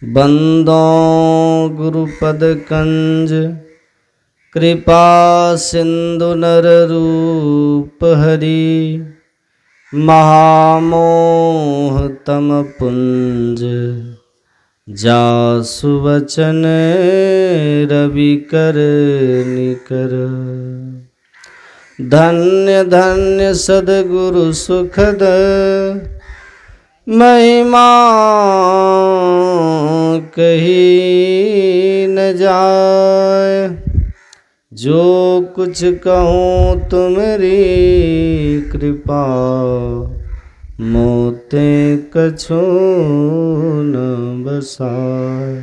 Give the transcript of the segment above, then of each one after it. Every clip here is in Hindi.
बंदो गुरुपद कंज कृपा सिंधु नर रूप हरि महामोह तम पुंज जासु वचन रवि कर निकर। धन्य धन्य सद्गुरु सुखद महिमा कही न जाय। जो कुछ कहूँ तुमरी कृपा मोते कछु न बसाय।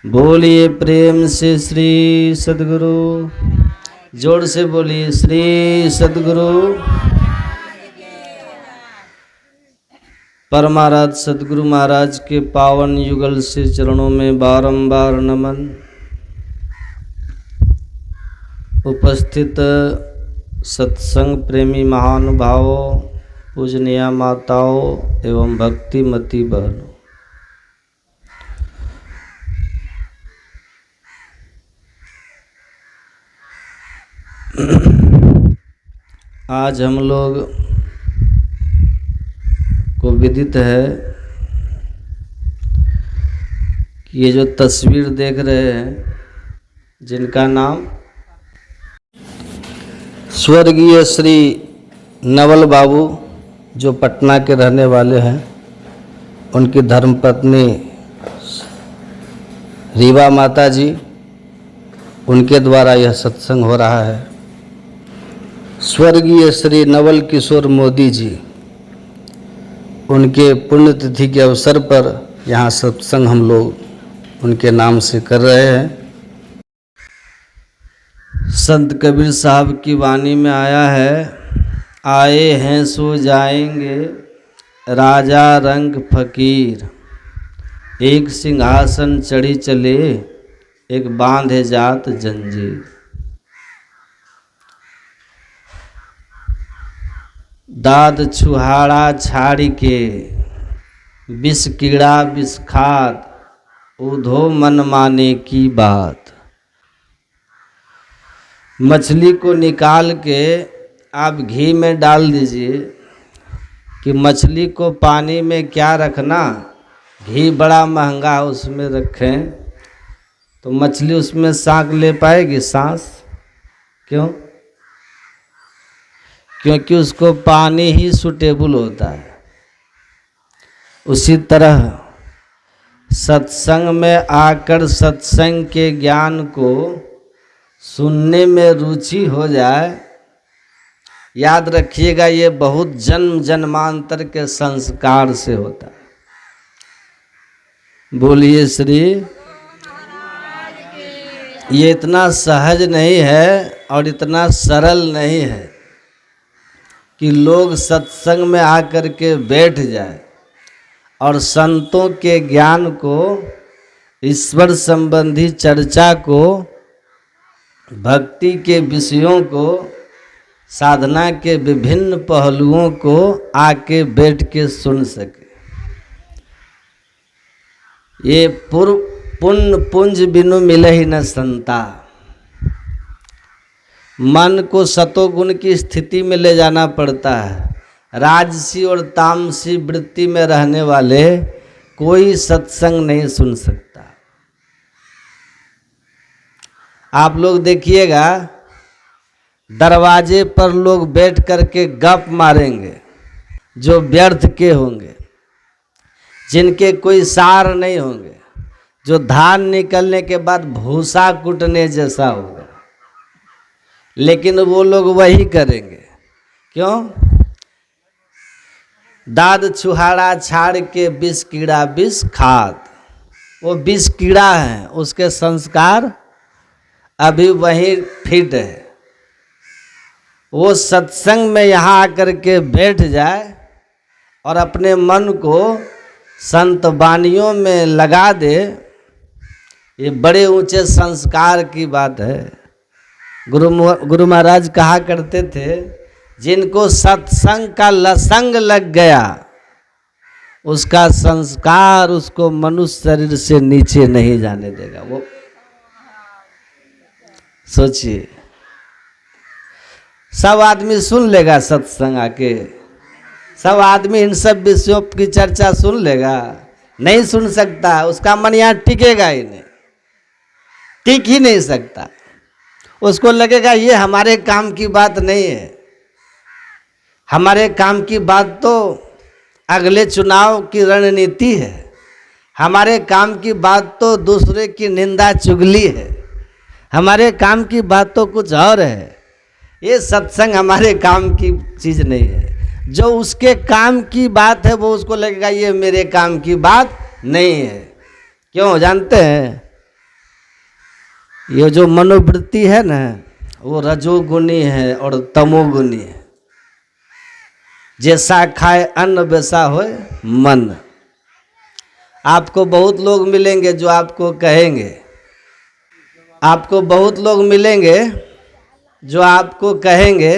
बोलिए प्रेम से श्री सद्गुरु, जोर से बोलिए श्री सद्गुरु परमाराध्य सद्गुरु महाराज के पावन युगल से चरणों में बारंबार नमन। उपस्थित सत्संग प्रेमी महानुभावों, पूजनीय माताओं एवं भक्तिमती बहनों, आज हम लोग को विदित है कि ये जो तस्वीर देख रहे हैं, जिनका नाम स्वर्गीय श्री नवल बाबू जो पटना के रहने वाले हैं, उनकी धर्मपत्नी रीवा माता जी, उनके द्वारा यह सत्संग हो रहा है। स्वर्गीय श्री नवल किशोर मोदी जी, उनके पुण्यतिथि के अवसर पर यहाँ सत्संग हम लोग उनके नाम से कर रहे हैं। संत कबीर साहब की वाणी में आया है, आए हैं सो जाएंगे राजा रंग फकीर, एक सिंहासन चढ़ी चले एक बांधे जात जंजीर। दाद छुहाड़ा छाड़ी के विष कीड़ा विष खाद, उधो मन माने की बात। मछली को निकाल के आप घी में डाल दीजिए कि मछली को पानी में क्या रखना, घी बड़ा महंगा उसमें रखें तो मछली उसमें सांस ले पाएगी? सांस क्यों? क्योंकि उसको पानी ही सूटेबल होता है। उसी तरह सत्संग में आकर सत्संग के ज्ञान को सुनने में रुचि हो जाए, याद रखिएगा ये बहुत जन्म जन्मांतर के संस्कार से होता है। बोलिए श्री। ये इतना सहज नहीं है और इतना सरल नहीं है कि लोग सत्संग में आकर के बैठ जाए और संतों के ज्ञान को, ईश्वर संबंधी चर्चा को, भक्ति के विषयों को, साधना के विभिन्न पहलुओं को आके बैठ के सुन सके। ये पुण्य पुंज बिनु मिले ही न संता। मन को सतोगुण की स्थिति में ले जाना पड़ता है। राजसी और तामसी वृत्ति में रहने वाले कोई सत्संग नहीं सुन सकता। आप लोग देखिएगा, दरवाजे पर लोग बैठ करके गप मारेंगे जो व्यर्थ के होंगे, जिनके कोई सार नहीं होंगे, जो धान निकलने के बाद भूसा कुटने जैसा होगा, लेकिन वो लोग वही करेंगे। क्यों? दाद छुहाड़ा छाड़ के विष कीड़ा विष खाद। वो विष कीड़ा है, उसके संस्कार अभी वही फिट है। वो सत्संग में यहाँ आकर के बैठ जाए और अपने मन को संत वाणियों में लगा दे, ये बड़े ऊंचे संस्कार की बात है। गुरु महाराज कहा करते थे, जिनको सत्संग का लसंग लग गया उसका संस्कार उसको मनुष्य शरीर से नीचे नहीं जाने देगा। वो सोचिए, सब आदमी सुन लेगा सत्संग आके, सब आदमी इन सब विषयों की चर्चा सुन लेगा? नहीं सुन सकता, उसका मन यहाँ टिकेगा ही नहीं, टिक ही नहीं सकता। उसको लगेगा ये हमारे काम की बात नहीं है, हमारे काम की बात तो अगले चुनाव की रणनीति है, हमारे काम की बात तो दूसरे की निंदा चुगली है, हमारे काम की बात तो कुछ और है। ये सत्संग हमारे काम की चीज़ नहीं है। जो उसके काम की बात है वो उसको लगेगा ये मेरे काम की बात नहीं है। क्यों जानते हैं? ये जो मनोवृत्ति है ना, वो रजोगुणी है और तमोगुणी है। जैसा खाए अन्न वैसा होए मन। आपको बहुत लोग मिलेंगे जो आपको कहेंगे, आपको बहुत लोग मिलेंगे जो आपको कहेंगे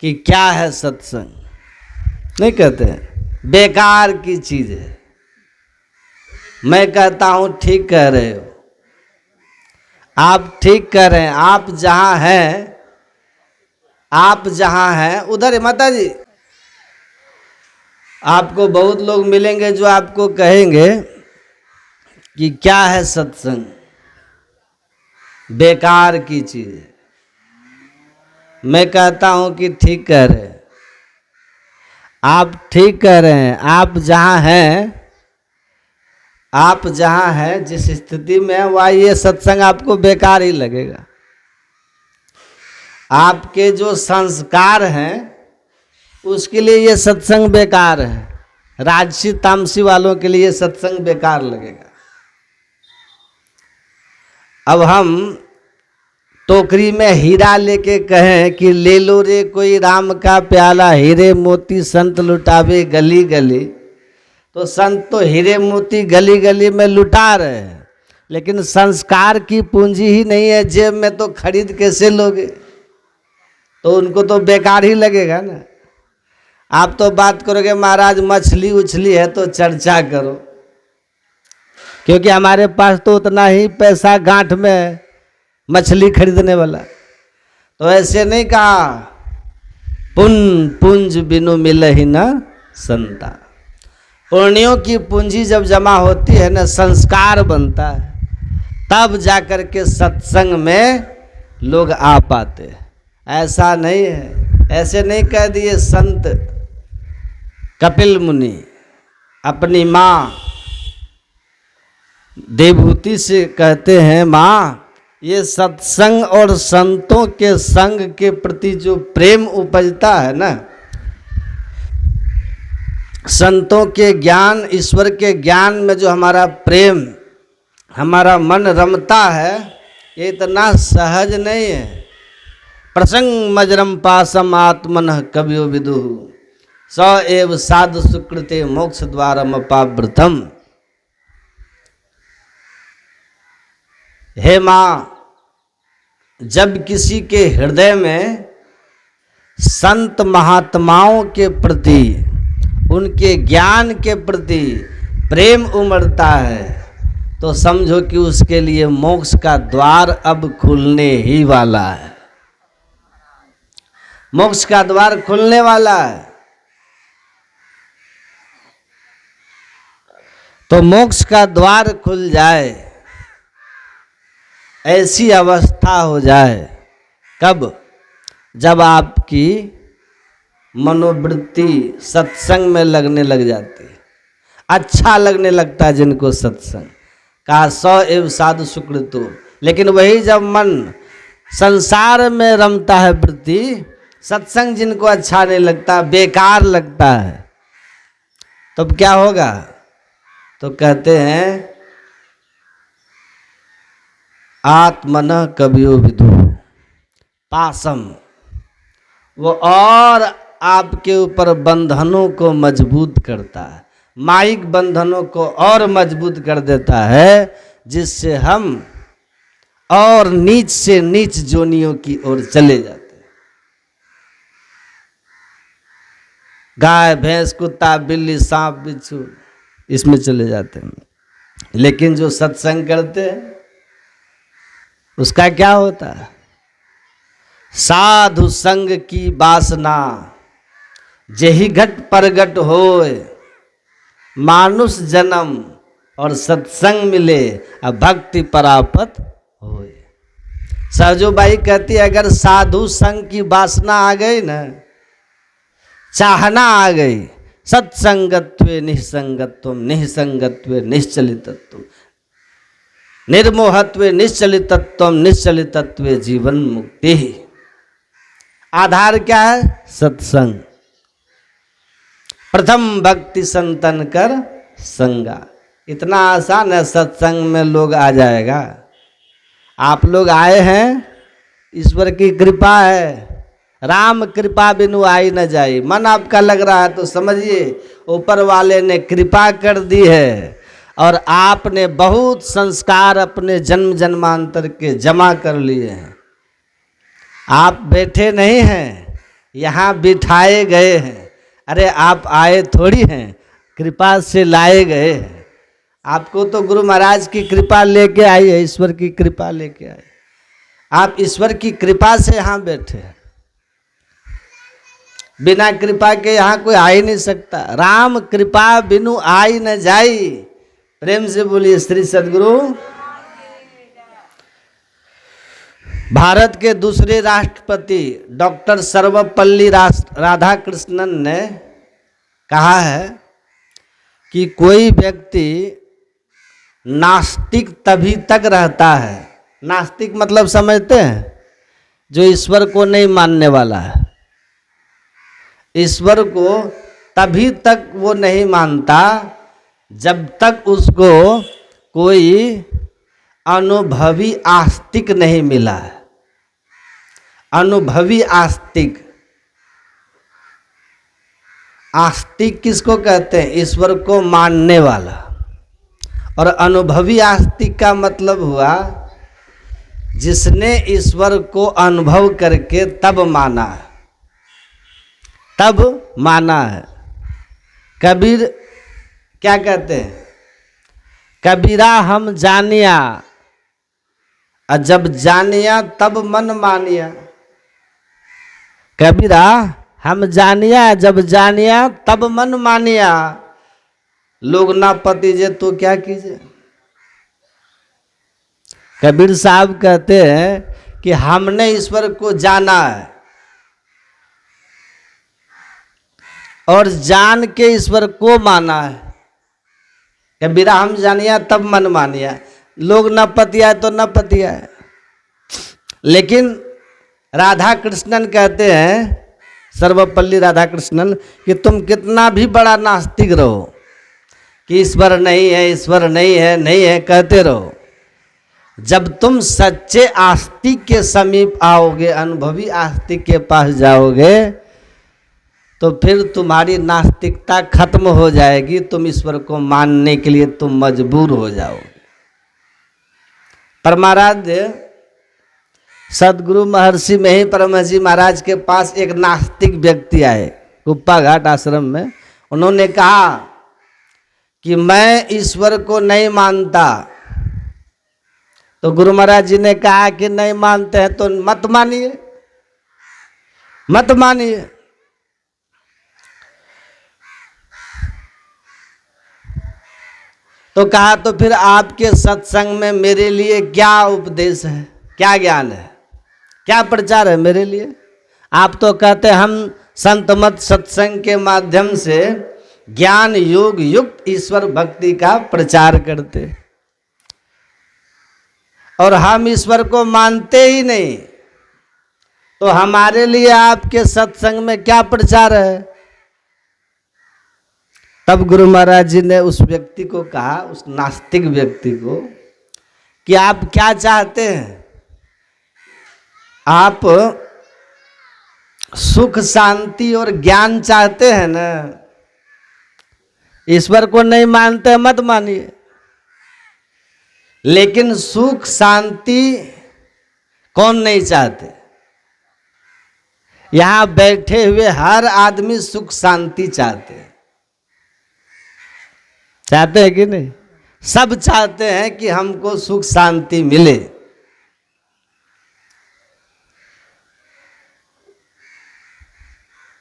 कि क्या है सत्संग, नहीं कहते हैं, बेकार की चीज़ है। मैं कहता हूँ ठीक कह रहे हो, आप ठीक कह रहे हैं। आप जहाँ हैं, आप जहाँ हैं उधर माता जी, आपको बहुत लोग मिलेंगे जो आपको कहेंगे कि क्या है सत्संग, बेकार की चीज़ है। मैं कहता हूँ कि ठीक कह रहे हैं, आप ठीक कह रहे हैं। आप जहाँ हैं, आप जहाँ हैं, जिस स्थिति में है वहाँ ये सत्संग आपको बेकार ही लगेगा। आपके जो संस्कार हैं उसके लिए ये सत्संग बेकार है। राजसी तामसी वालों के लिए सत्संग बेकार लगेगा। अब हम टोकरी में हीरा लेके कहें कि ले लो रे कोई राम का प्याला, हीरे मोती संत लुटावे गली गली, तो संत तो हीरे मोती गली गली में लुटा रहे हैं, लेकिन संस्कार की पूंजी ही नहीं है जेब में, तो खरीद कैसे लोगे? तो उनको तो बेकार ही लगेगा ना। आप तो बात करोगे महाराज मछली उछली है तो चर्चा करो, क्योंकि हमारे पास तो उतना ही पैसा गांठ में मछली खरीदने वाला। तो ऐसे नहीं कहा, पुंज बिनु मिले ही न संता। पुण्यों की पूंजी जब जमा होती है ना, संस्कार बनता है, तब जाकर के सत्संग में लोग आ पाते हैं। ऐसा नहीं है, ऐसे नहीं कह दिए संत कपिल मुनि अपनी माँ देवहूति से कहते हैं, माँ ये सत्संग और संतों के संग के प्रति जो प्रेम उपजता है ना, संतों के ज्ञान, ईश्वर के ज्ञान में जो हमारा प्रेम, हमारा मन रमता है, ये इतना सहज नहीं है। प्रसंग मजरम पासम आत्मन कवियो विदुः स एव साधु सुकृते मोक्ष द्वारम अपावृतम। हे माँ, जब किसी के हृदय में संत महात्माओं के प्रति, उनके ज्ञान के प्रति प्रेम उमड़ता है, तो समझो कि उसके लिए मोक्ष का द्वार अब खुलने ही वाला है। मोक्ष का द्वार खुलने वाला है। तो मोक्ष का द्वार खुल जाए, ऐसी अवस्था हो जाए, कब? जब आपकी मनोवृत्ति सत्संग में लगने लग जाती है, अच्छा लगने लगता है जिनको सत्संग का, सौ एव साधु सुकृतो। लेकिन वही जब मन संसार में रमता है वृत्ति, सत्संग जिनको अच्छा नहीं लगता, बेकार लगता है, तब क्या होगा? तो कहते हैं आत्मन कवियो विदुः पासम, वो और आपके ऊपर बंधनों को मजबूत करता है, माइक बंधनों को और मजबूत कर देता है, जिससे हम और नीच से नीच जोनियों की ओर चले जाते हैं। गाय भैंस कुत्ता बिल्ली सांप बिच्छू इसमें चले जाते हैं। लेकिन जो सत्संग करते हैं उसका क्या होता है? साधु संग की वासना जेहि घट परगट होए, मानुष जन्म और सत्संग मिले अब भक्ति परापत होए। सहजोबाई कहती है अगर साधु संग की वासना आ गई ना, चाहना आ गई, सत्संगत्वे निसंगत्वम निसंगत्वे निश्चलितत्वम निर्मोहत्वे निश्चलितत्वम निश्चलितत्वे जीवन मुक्ति। आधार क्या है? सत्संग। प्रथम भक्ति संतन कर संगा। इतना आसान है, सत्संग में लोग आ जाएगा। आप लोग आए हैं, ईश्वर की कृपा है, राम कृपा बिनु आई न जाई। मन आपका लग रहा है तो समझिए ऊपर वाले ने कृपा कर दी है और आपने बहुत संस्कार अपने जन्म जन्मांतर के जमा कर लिए हैं। आप बैठे नहीं हैं, यहाँ बिठाए गए हैं। अरे आप आए थोड़ी हैं, कृपा से लाए गए हैं। आपको तो गुरु महाराज की कृपा लेके आई है, ईश्वर की कृपा लेके आए। आप ईश्वर की कृपा से यहाँ बैठे हैं, बिना कृपा के यहाँ कोई आ ही नहीं सकता। राम कृपा बिनु आई न जाई। प्रेम से बोलिए श्री सद्गुरु। भारत के दूसरे राष्ट्रपति डॉक्टर सर्वपल्ली राधाकृष्णन ने कहा है कि कोई व्यक्ति नास्तिक तभी तक रहता है, नास्तिक मतलब समझते हैं, जो ईश्वर को नहीं मानने वाला है। ईश्वर को तभी तक वो नहीं मानता जब तक उसको कोई अनुभवी आस्तिक नहीं मिला है। अनुभवी आस्तिक, आस्तिक किसको कहते हैं? ईश्वर को मानने वाला। और अनुभवी आस्तिक का मतलब हुआ जिसने ईश्वर को अनुभव करके तब माना है, तब माना है। कबीर क्या कहते हैं? कबीरा हम जानिया, और जब जानिया तब मन मानिया। कबीरा हम जानिया, जब जानिया तब मन मानिया। लोग ना पतीजे तो क्या कीजिए। कबीर साहब कहते हैं कि हमने ईश्वर को जाना है और जान के ईश्वर को माना है। कबीरा हम जानिया तब मन मानिया। लोग न पतिया तो न पतिया है। लेकिन राधा कृष्णन कहते हैं, सर्वपल्ली राधाकृष्णन, कि तुम कितना भी बड़ा नास्तिक रहो कि ईश्वर नहीं है, ईश्वर नहीं है, नहीं है कहते रहो, जब तुम सच्चे आस्तिक के समीप आओगे, अनुभवी आस्तिक के पास जाओगे, तो फिर तुम्हारी नास्तिकता खत्म हो जाएगी। तुम ईश्वर को मानने के लिए तुम मजबूर हो जाओगे। परमाराध्य सदगुरु महर्षि मही परमहंस जी महाराज के पास एक नास्तिक व्यक्ति आए कुप्पा घाट आश्रम में। उन्होंने कहा कि मैं ईश्वर को नहीं मानता। तो गुरु महाराज जी ने कहा कि नहीं मानते हैं तो मत मानिए, मत मानिए। तो कहा तो फिर आपके सत्संग में मेरे लिए क्या उपदेश है, क्या ज्ञान है, क्या प्रचार है मेरे लिए? आप तो कहते हैं हम संत मत सत्संग के माध्यम से ज्ञान योग युक्त ईश्वर भक्ति का प्रचार करते, और हम ईश्वर को मानते ही नहीं, तो हमारे लिए आपके सत्संग में क्या प्रचार है? तब गुरु महाराज जी ने उस व्यक्ति को कहा, उस नास्तिक व्यक्ति को, कि आप क्या चाहते हैं? आप सुख शांति और ज्ञान चाहते हैं ना? ईश्वर को नहीं मानते मत मानिए, लेकिन सुख शांति कौन नहीं चाहते? यहां बैठे हुए हर आदमी सुख शांति चाहते हैं, चाहते हैं कि नहीं? सब चाहते हैं कि हमको सुख शांति मिले।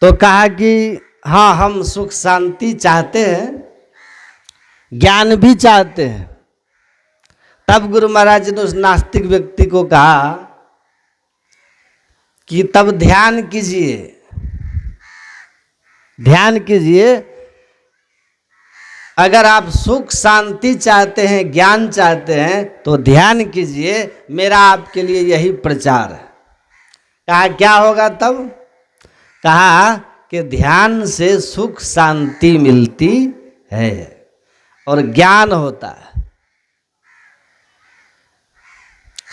तो कहा कि हाँ, हम सुख शांति चाहते हैं, ज्ञान भी चाहते हैं। तब गुरु महाराज ने उस नास्तिक व्यक्ति को कहा कि तब ध्यान कीजिए, ध्यान कीजिए। अगर आप सुख शांति चाहते हैं, ज्ञान चाहते हैं, तो ध्यान कीजिए, मेरा आपके लिए यही प्रचार है। कहा क्या होगा तब? कहा कि ध्यान से सुख शांति मिलती है और ज्ञान होता है।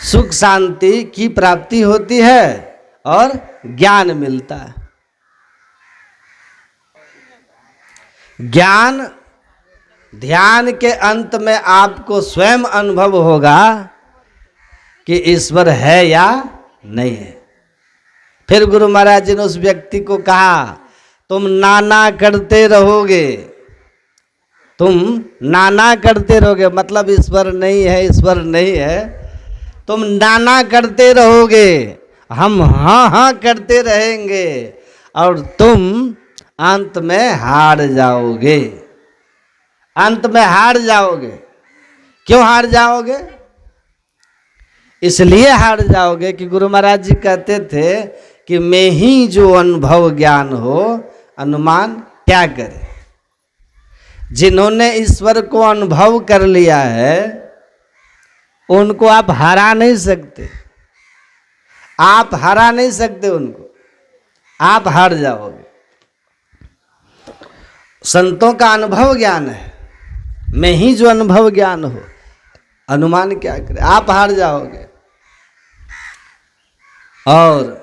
सुख शांति की प्राप्ति होती है और ज्ञान मिलता है। ज्ञान, ध्यान के अंत में आपको स्वयं अनुभव होगा कि ईश्वर है या नहीं है। फिर गुरु महाराज जी ने उस व्यक्ति को कहा, तुम नाना करते रहोगे, तुम नाना करते रहोगे, मतलब ईश्वर नहीं है, ईश्वर नहीं है, तुम नाना करते रहोगे, हम हाँ हाँ करते रहेंगे और तुम अंत में हार जाओगे। अंत में हार जाओगे। क्यों हार जाओगे? इसलिए हार जाओगे कि गुरु महाराज जी कहते थे कि मैं ही जो अनुभव ज्ञान हो, अनुमान क्या करे। जिन्होंने ईश्वर को अनुभव कर लिया है उनको आप हरा नहीं सकते, आप हरा नहीं सकते उनको, आप हार जाओगे। संतों का अनुभव ज्ञान है, मैं ही जो अनुभव ज्ञान हो, अनुमान क्या करे, आप हार जाओगे। और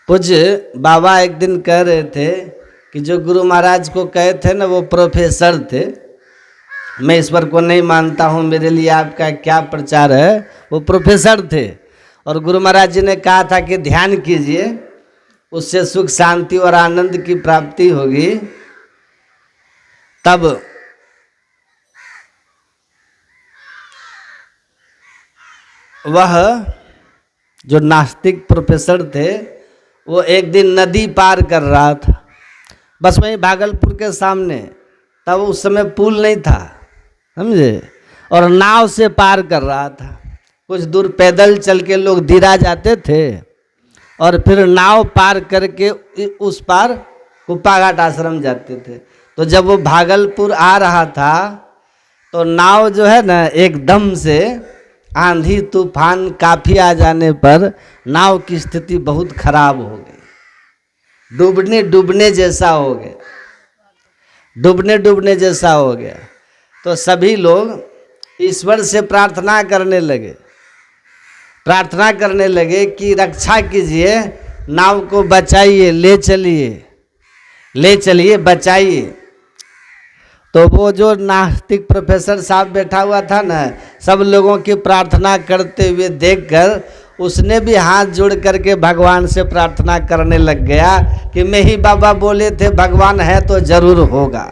पूज्य बाबा एक दिन कह रहे थे कि जो गुरु महाराज को कहे थे ना, वो प्रोफेसर थे, मैं ईश्वर को नहीं मानता हूँ, मेरे लिए आपका क्या प्रचार है, वो प्रोफेसर थे। और गुरु महाराज जी ने कहा था कि ध्यान कीजिए, उससे सुख शांति और आनंद की प्राप्ति होगी। तब वह जो नास्तिक प्रोफेसर थे, वो एक दिन नदी पार कर रहा था, बस वहीं भागलपुर के सामने। तब उस समय पुल नहीं था, समझे, और नाव से पार कर रहा था। कुछ दूर पैदल चल के लोग दिरा जाते थे और फिर नाव पार करके उस पार कुप्पाघाट आश्रम जाते थे। तो जब वो भागलपुर आ रहा था तो नाव जो है ना, एकदम से आंधी तूफान काफ़ी आ जाने पर नाव की स्थिति बहुत खराब हो गई, डूबने डूबने जैसा हो गया, डूबने डूबने जैसा हो गया। तो सभी लोग ईश्वर से प्रार्थना करने लगे, प्रार्थना करने लगे कि रक्षा कीजिए, नाव को बचाइए, ले चलिए, ले चलिए, बचाइए। तो वो जो नास्तिक प्रोफेसर साहब बैठा हुआ था ना, सब लोगों की प्रार्थना करते हुए देखकर उसने भी हाथ जोड़ करके भगवान से प्रार्थना करने लग गया कि मैं ही बाबा बोले थे भगवान है तो जरूर होगा,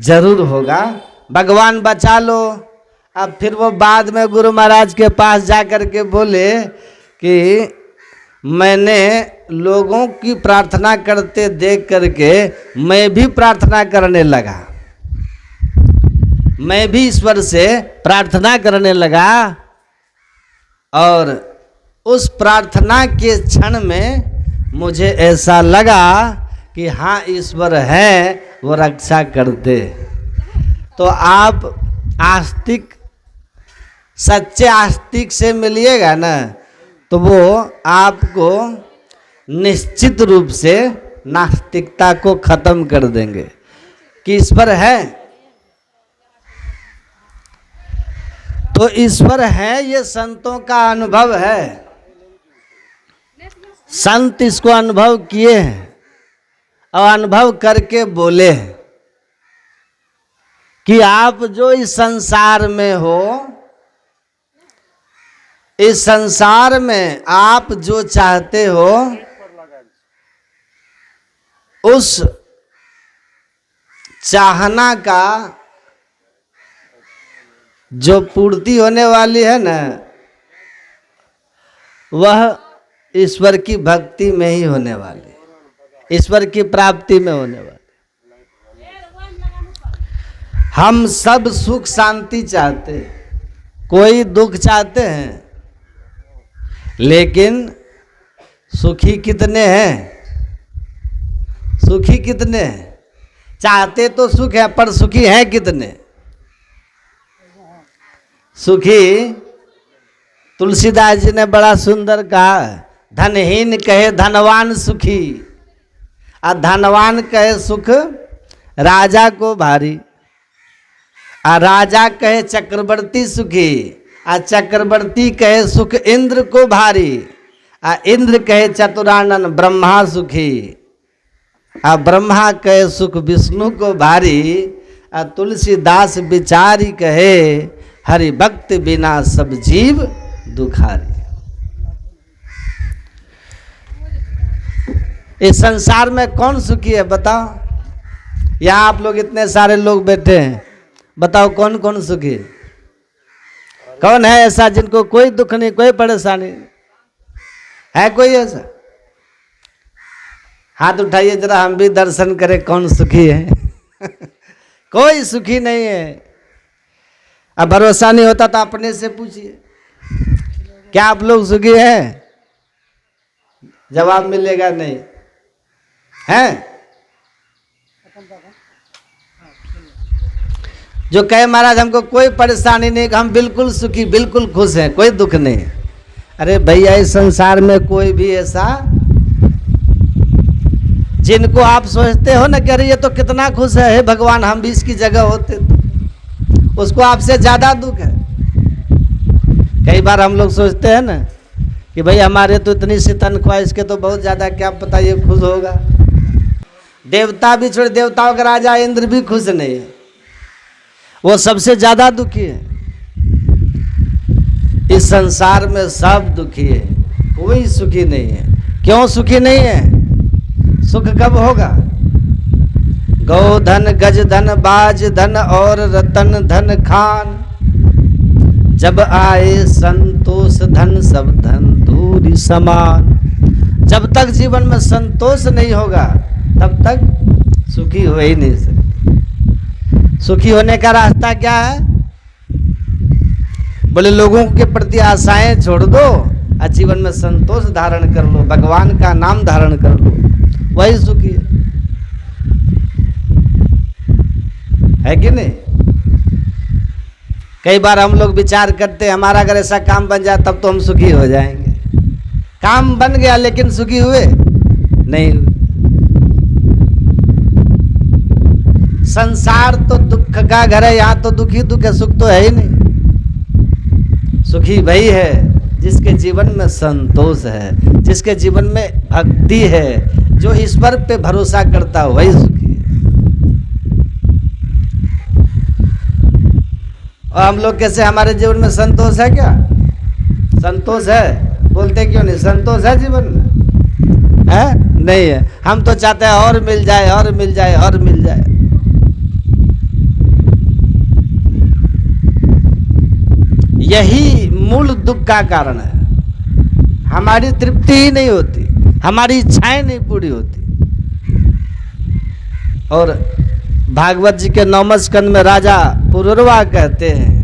जरूर होगा, भगवान बचा लो। अब फिर वो बाद में गुरु महाराज के पास जा कर के बोले कि मैंने लोगों की प्रार्थना करते देख करके मैं भी प्रार्थना करने लगा, मैं भी ईश्वर से प्रार्थना करने लगा। और उस प्रार्थना के क्षण में मुझे ऐसा लगा कि हाँ ईश्वर है, वो रक्षा करते। तो आप आस्तिक, सच्चे आस्तिक से मिलिएगा ना, तो वो आपको निश्चित रूप से नास्तिकता को खत्म कर देंगे कि ईश्वर है। तो ईश्वर है, ये संतों का अनुभव है, संत इसको अनुभव किए हैं और अनुभव करके बोले हैं कि आप जो इस संसार में हो, इस संसार में आप जो चाहते हो उस चाहना का जो पूर्ति होने वाली है ना, वह ईश्वर की भक्ति में ही होने वाली, ईश्वर की प्राप्ति में होने वाली। हम सब सुख शांति चाहते हैं, कोई दुख चाहते हैं, लेकिन सुखी कितने हैं? सुखी कितने हैं? चाहते तो सुख है, पर सुखी हैं कितने? सुखी तुलसीदास जी ने बड़ा सुंदर कहा, धनहीन कहे धनवान सुखी, और धनवान कहे सुख राजा को भारी, और राजा कहे चक्रवर्ती सुखी, और चक्रवर्ती कहे सुख इंद्र को भारी, और इंद्र कहे चतुरानन ब्रह्मा सुखी, और ब्रह्मा कहे सुख विष्णु को भारी, और तुलसीदास बिचारी कहे हरि भक्त बिना सब जीव दुखारी। इस संसार में कौन सुखी है बताओ? यहाँ आप लोग इतने सारे लोग बैठे हैं, बताओ कौन कौन सुखी है? कौन है ऐसा जिनको कोई दुख नहीं, कोई परेशानी है? कोई ऐसा? हाथ उठाइए जरा, हम भी दर्शन करें कौन सुखी है। कोई सुखी नहीं है। अब भरोसा नहीं होता तो अपने से पूछिए, क्या आप लोग सुखी हैं? जवाब मिलेगा नहीं है। जो कहे महाराज हमको कोई परेशानी नहीं, हम बिल्कुल सुखी, बिल्कुल खुश हैं, कोई दुख नहीं। अरे भैया, इस संसार में कोई भी ऐसा जिनको आप सोचते हो ना कि अरे ये तो कितना खुश है, हे भगवान हम भी इसकी जगह होते, तो उसको आपसे ज्यादा दुख है। कई बार हम लोग सोचते हैं ना कि भाई हमारे तो इतनी सी तनख्वाह, इसके तो बहुत ज्यादा, क्या पता ये खुश होगा। देवता भी छोड़, देवताओं का राजा इंद्र भी खुश नहीं है, वो सबसे ज्यादा दुखी है। इस संसार में सब दुखी है, कोई सुखी नहीं है। क्यों सुखी नहीं है? सुख कब होगा? गौ धन गज धन बाज धन और रतन धन खान, जब आए संतोष धन सब धन दूरी समान। जब तक जीवन में संतोष नहीं होगा तब तक सुखी हो ही नहीं सकते। सुखी होने का रास्ता क्या है? बोले लोगों के प्रति आशाएं छोड़ दो और जीवन में संतोष धारण कर लो, भगवान का नाम धारण कर लो, वही सुखी है कि नहीं? कई बार हम लोग विचार करते हैं हमारा अगर ऐसा काम बन जाए तब तो हम सुखी हो जाएंगे। काम बन गया लेकिन सुखी हुए नहीं। संसार तो दुख का घर है, यहाँ तो दुखी दुख है, सुख तो है ही नहीं। सुखी वही है जिसके जीवन में संतोष है, जिसके जीवन में भक्ति है, जो ईश्वर पे भरोसा करता है, वही सुखी है। और हम लोग कैसे, हमारे जीवन में संतोष है क्या? संतोष है? बोलते क्यों नहीं? संतोष है जीवन में? है? नहीं है। हम तो चाहते हैं और मिल जाए, और मिल जाए, और मिल जाए। यही मूल दुख का कारण है। हमारी तृप्ति ही नहीं होती, हमारी इच्छाएं नहीं पूरी होती। और भागवत जी के 9वें स्कंद में राजा पुरुरवा कहते हैं,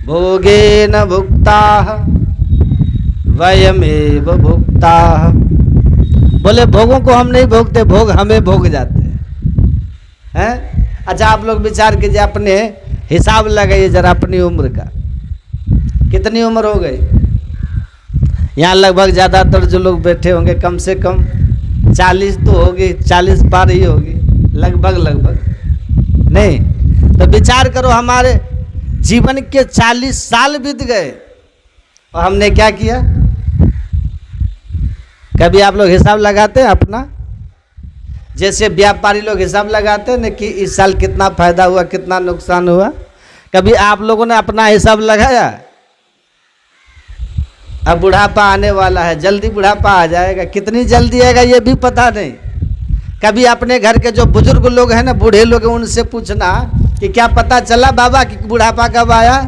भोगे न भुक्ता वयमेव भुक्ता। बोले भोगों को हम नहीं भोगते, भोग हमें भोग जाते हैं। अच्छा आप लोग विचार कीजिए, अपने हिसाब लगाइए जरा अपनी उम्र का। कितनी उम्र हो गई? यहाँ लगभग ज़्यादातर जो लोग बैठे होंगे कम से कम 40 तो होगी, 40 पार ही होगी लगभग नहीं। तो विचार करो, हमारे जीवन के 40 साल बीत गए और हमने क्या किया? कभी आप लोग हिसाब लगाते हैं अपना? जैसे व्यापारी लोग हिसाब लगाते हैं ना कि इस साल कितना फायदा हुआ, कितना नुकसान हुआ। कभी आप लोगों ने अपना हिसाब लगाया? अब बुढ़ापा आने वाला है, जल्दी बुढ़ापा आ जाएगा, कितनी जल्दी आएगा ये भी पता नहीं। कभी अपने घर के जो बुजुर्ग लोग हैं ना, बूढ़े लोग हैं, उनसे पूछना कि क्या पता चला बाबा कि बुढ़ापा कब आया,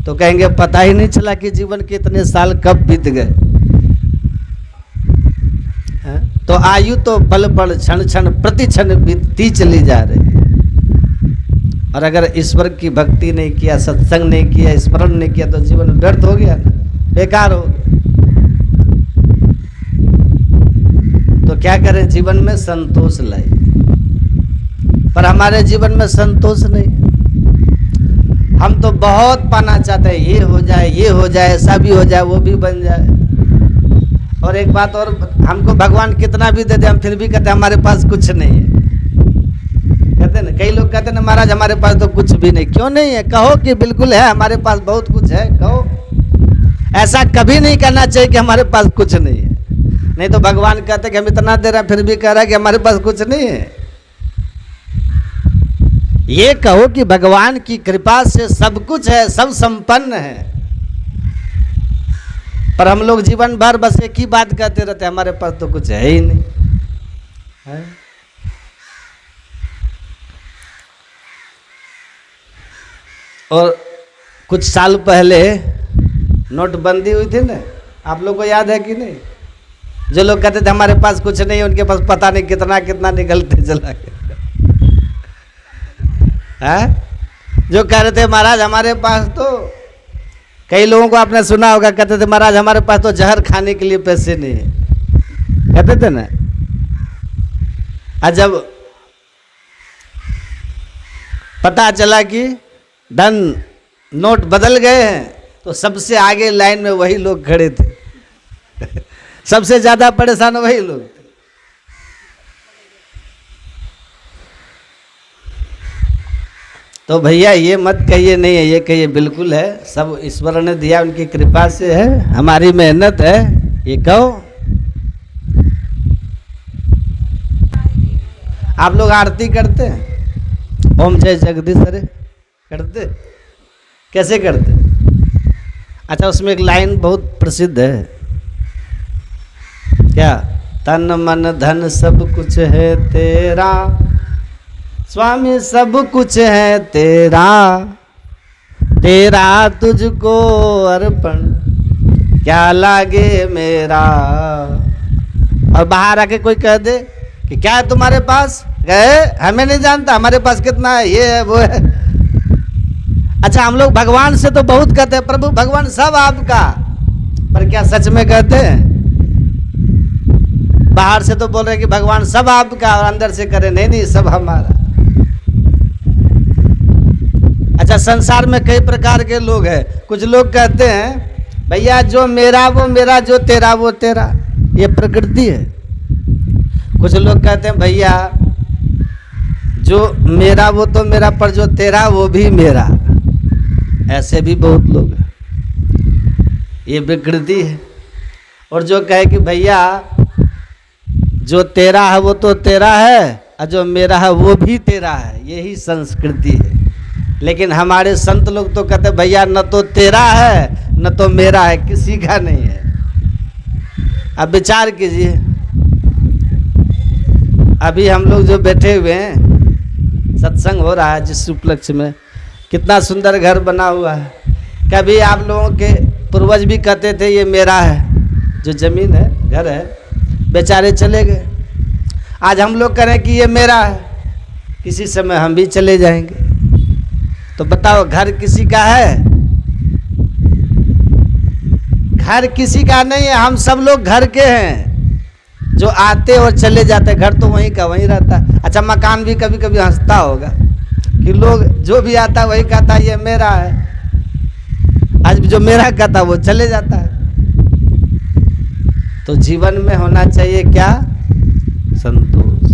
तो कहेंगे पता ही नहीं चला कि जीवन के इतने साल कब बीत गए। तो आयु तो पल पल क्षण क्षण प्रति क्षण बीतती चली जा रही है। और अगर ईश्वर की भक्ति नहीं किया, सत्संग नहीं किया, स्मरण नहीं किया, तो जीवन व्यर्थ हो गया, बेकार हो गया। तो क्या करें, जीवन में संतोष लाए। पर हमारे जीवन में संतोष नहीं। हम तो बहुत पाना चाहते हैं, ये हो जाए, ये हो जाए, ऐसा भी हो जाए, वो भी बन जाए। और एक बात और, हमको भगवान कितना भी दे दे, हम फिर भी कहते हैं हमारे पास कुछ नहीं है। कहते ना, कई लोग कहते ना महाराज हमारे पास तो कुछ भी नहीं। क्यों नहीं है? कहो कि बिल्कुल है, हमारे पास बहुत कुछ है, कहो। ऐसा कभी नहीं करना चाहिए कि हमारे पास कुछ नहीं है। नहीं तो भगवान कहते कि हम इतना दे रहे हैं, फिर भी कह रहा है कि हमारे पास कुछ नहीं है। ये कहो कि भगवान की कृपा से सब कुछ है, सब संपन्न है। पर हम लोग जीवन भर बस एक ही बात कहते रहते, हमारे पास तो कुछ है ही नहीं है? और कुछ साल पहले नोटबंदी हुई थी ना, आप लोग को याद है कि नहीं? जो लोग कहते थे हमारे पास कुछ नहीं, उनके पास पता नहीं कितना कितना निकलते चला गया। जो कह रहे थे महाराज हमारे पास तो, कई लोगों को आपने सुना होगा, कहते थे महाराज हमारे पास तो जहर खाने के लिए पैसे नहीं है, कहते थे ना। और जब पता चला कि धन नोट बदल गए हैं, तो सबसे आगे लाइन में वही लोग खड़े थे। सबसे ज्यादा परेशान वही लोग थे। तो भैया ये मत कहिए नहीं है, ये कहिए बिल्कुल है, सब ईश्वर ने दिया, उनकी कृपा से है, हमारी मेहनत है, ये कहो। आप लोग आरती करते हैं? ओम जय जगदीश हरे करते? कैसे करते? अच्छा, उसमें एक लाइन बहुत प्रसिद्ध है, क्या? तन मन धन सब कुछ है तेरा, स्वामी सब कुछ है तेरा, तेरा तुझको अर्पण क्या लागे मेरा। और बाहर आके कोई कह दे कि क्या है तुम्हारे पास, कहे हमें नहीं जानता हमारे पास कितना है, ये है वो है। अच्छा, हम लोग भगवान से तो बहुत कहते हैं प्रभु भगवान सब आपका, पर क्या सच में कहते हैं? बाहर से तो बोल रहे कि भगवान सब आपका, और अंदर से करे नहीं नहीं सब हमारा। अच्छा, संसार में कई प्रकार के लोग हैं। कुछ लोग कहते हैं भैया जो मेरा वो मेरा, जो तेरा वो तेरा, ये प्रकृति है। कुछ लोग कहते हैं भैया जो मेरा वो तो मेरा, पर जो तेरा वो भी मेरा। ऐसे भी बहुत लोग हैं, ये विकृति है। और जो कहे कि भैया जो तेरा है वो तो तेरा है, और जो मेरा है वो भी तेरा है, यही संस्कृति है। लेकिन हमारे संत लोग तो कहते भैया न तो तेरा है न तो मेरा है, किसी का नहीं है। अब विचार कीजिए, अभी हम लोग जो बैठे हुए हैं, सत्संग हो रहा है जिस उपलक्ष्य में, कितना सुंदर घर बना हुआ है। कभी आप लोगों के पूर्वज भी कहते थे ये मेरा है, जो जमीन है घर है, बेचारे चले गए। आज हम लोग करें कि ये मेरा है, किसी समय हम भी चले जाएंगे। तो बताओ घर किसी का है? घर किसी का नहीं है, हम सब लोग घर के हैं, जो आते और चले जाते। घर तो वहीं का वहीं रहता। अच्छा, मकान भी कभी कभी हंसता होगा कि लोग जो भी आता वही कहता ये मेरा है, आज जो मेरा कहता वो चले जाता है। तो जीवन में होना चाहिए क्या? संतोष।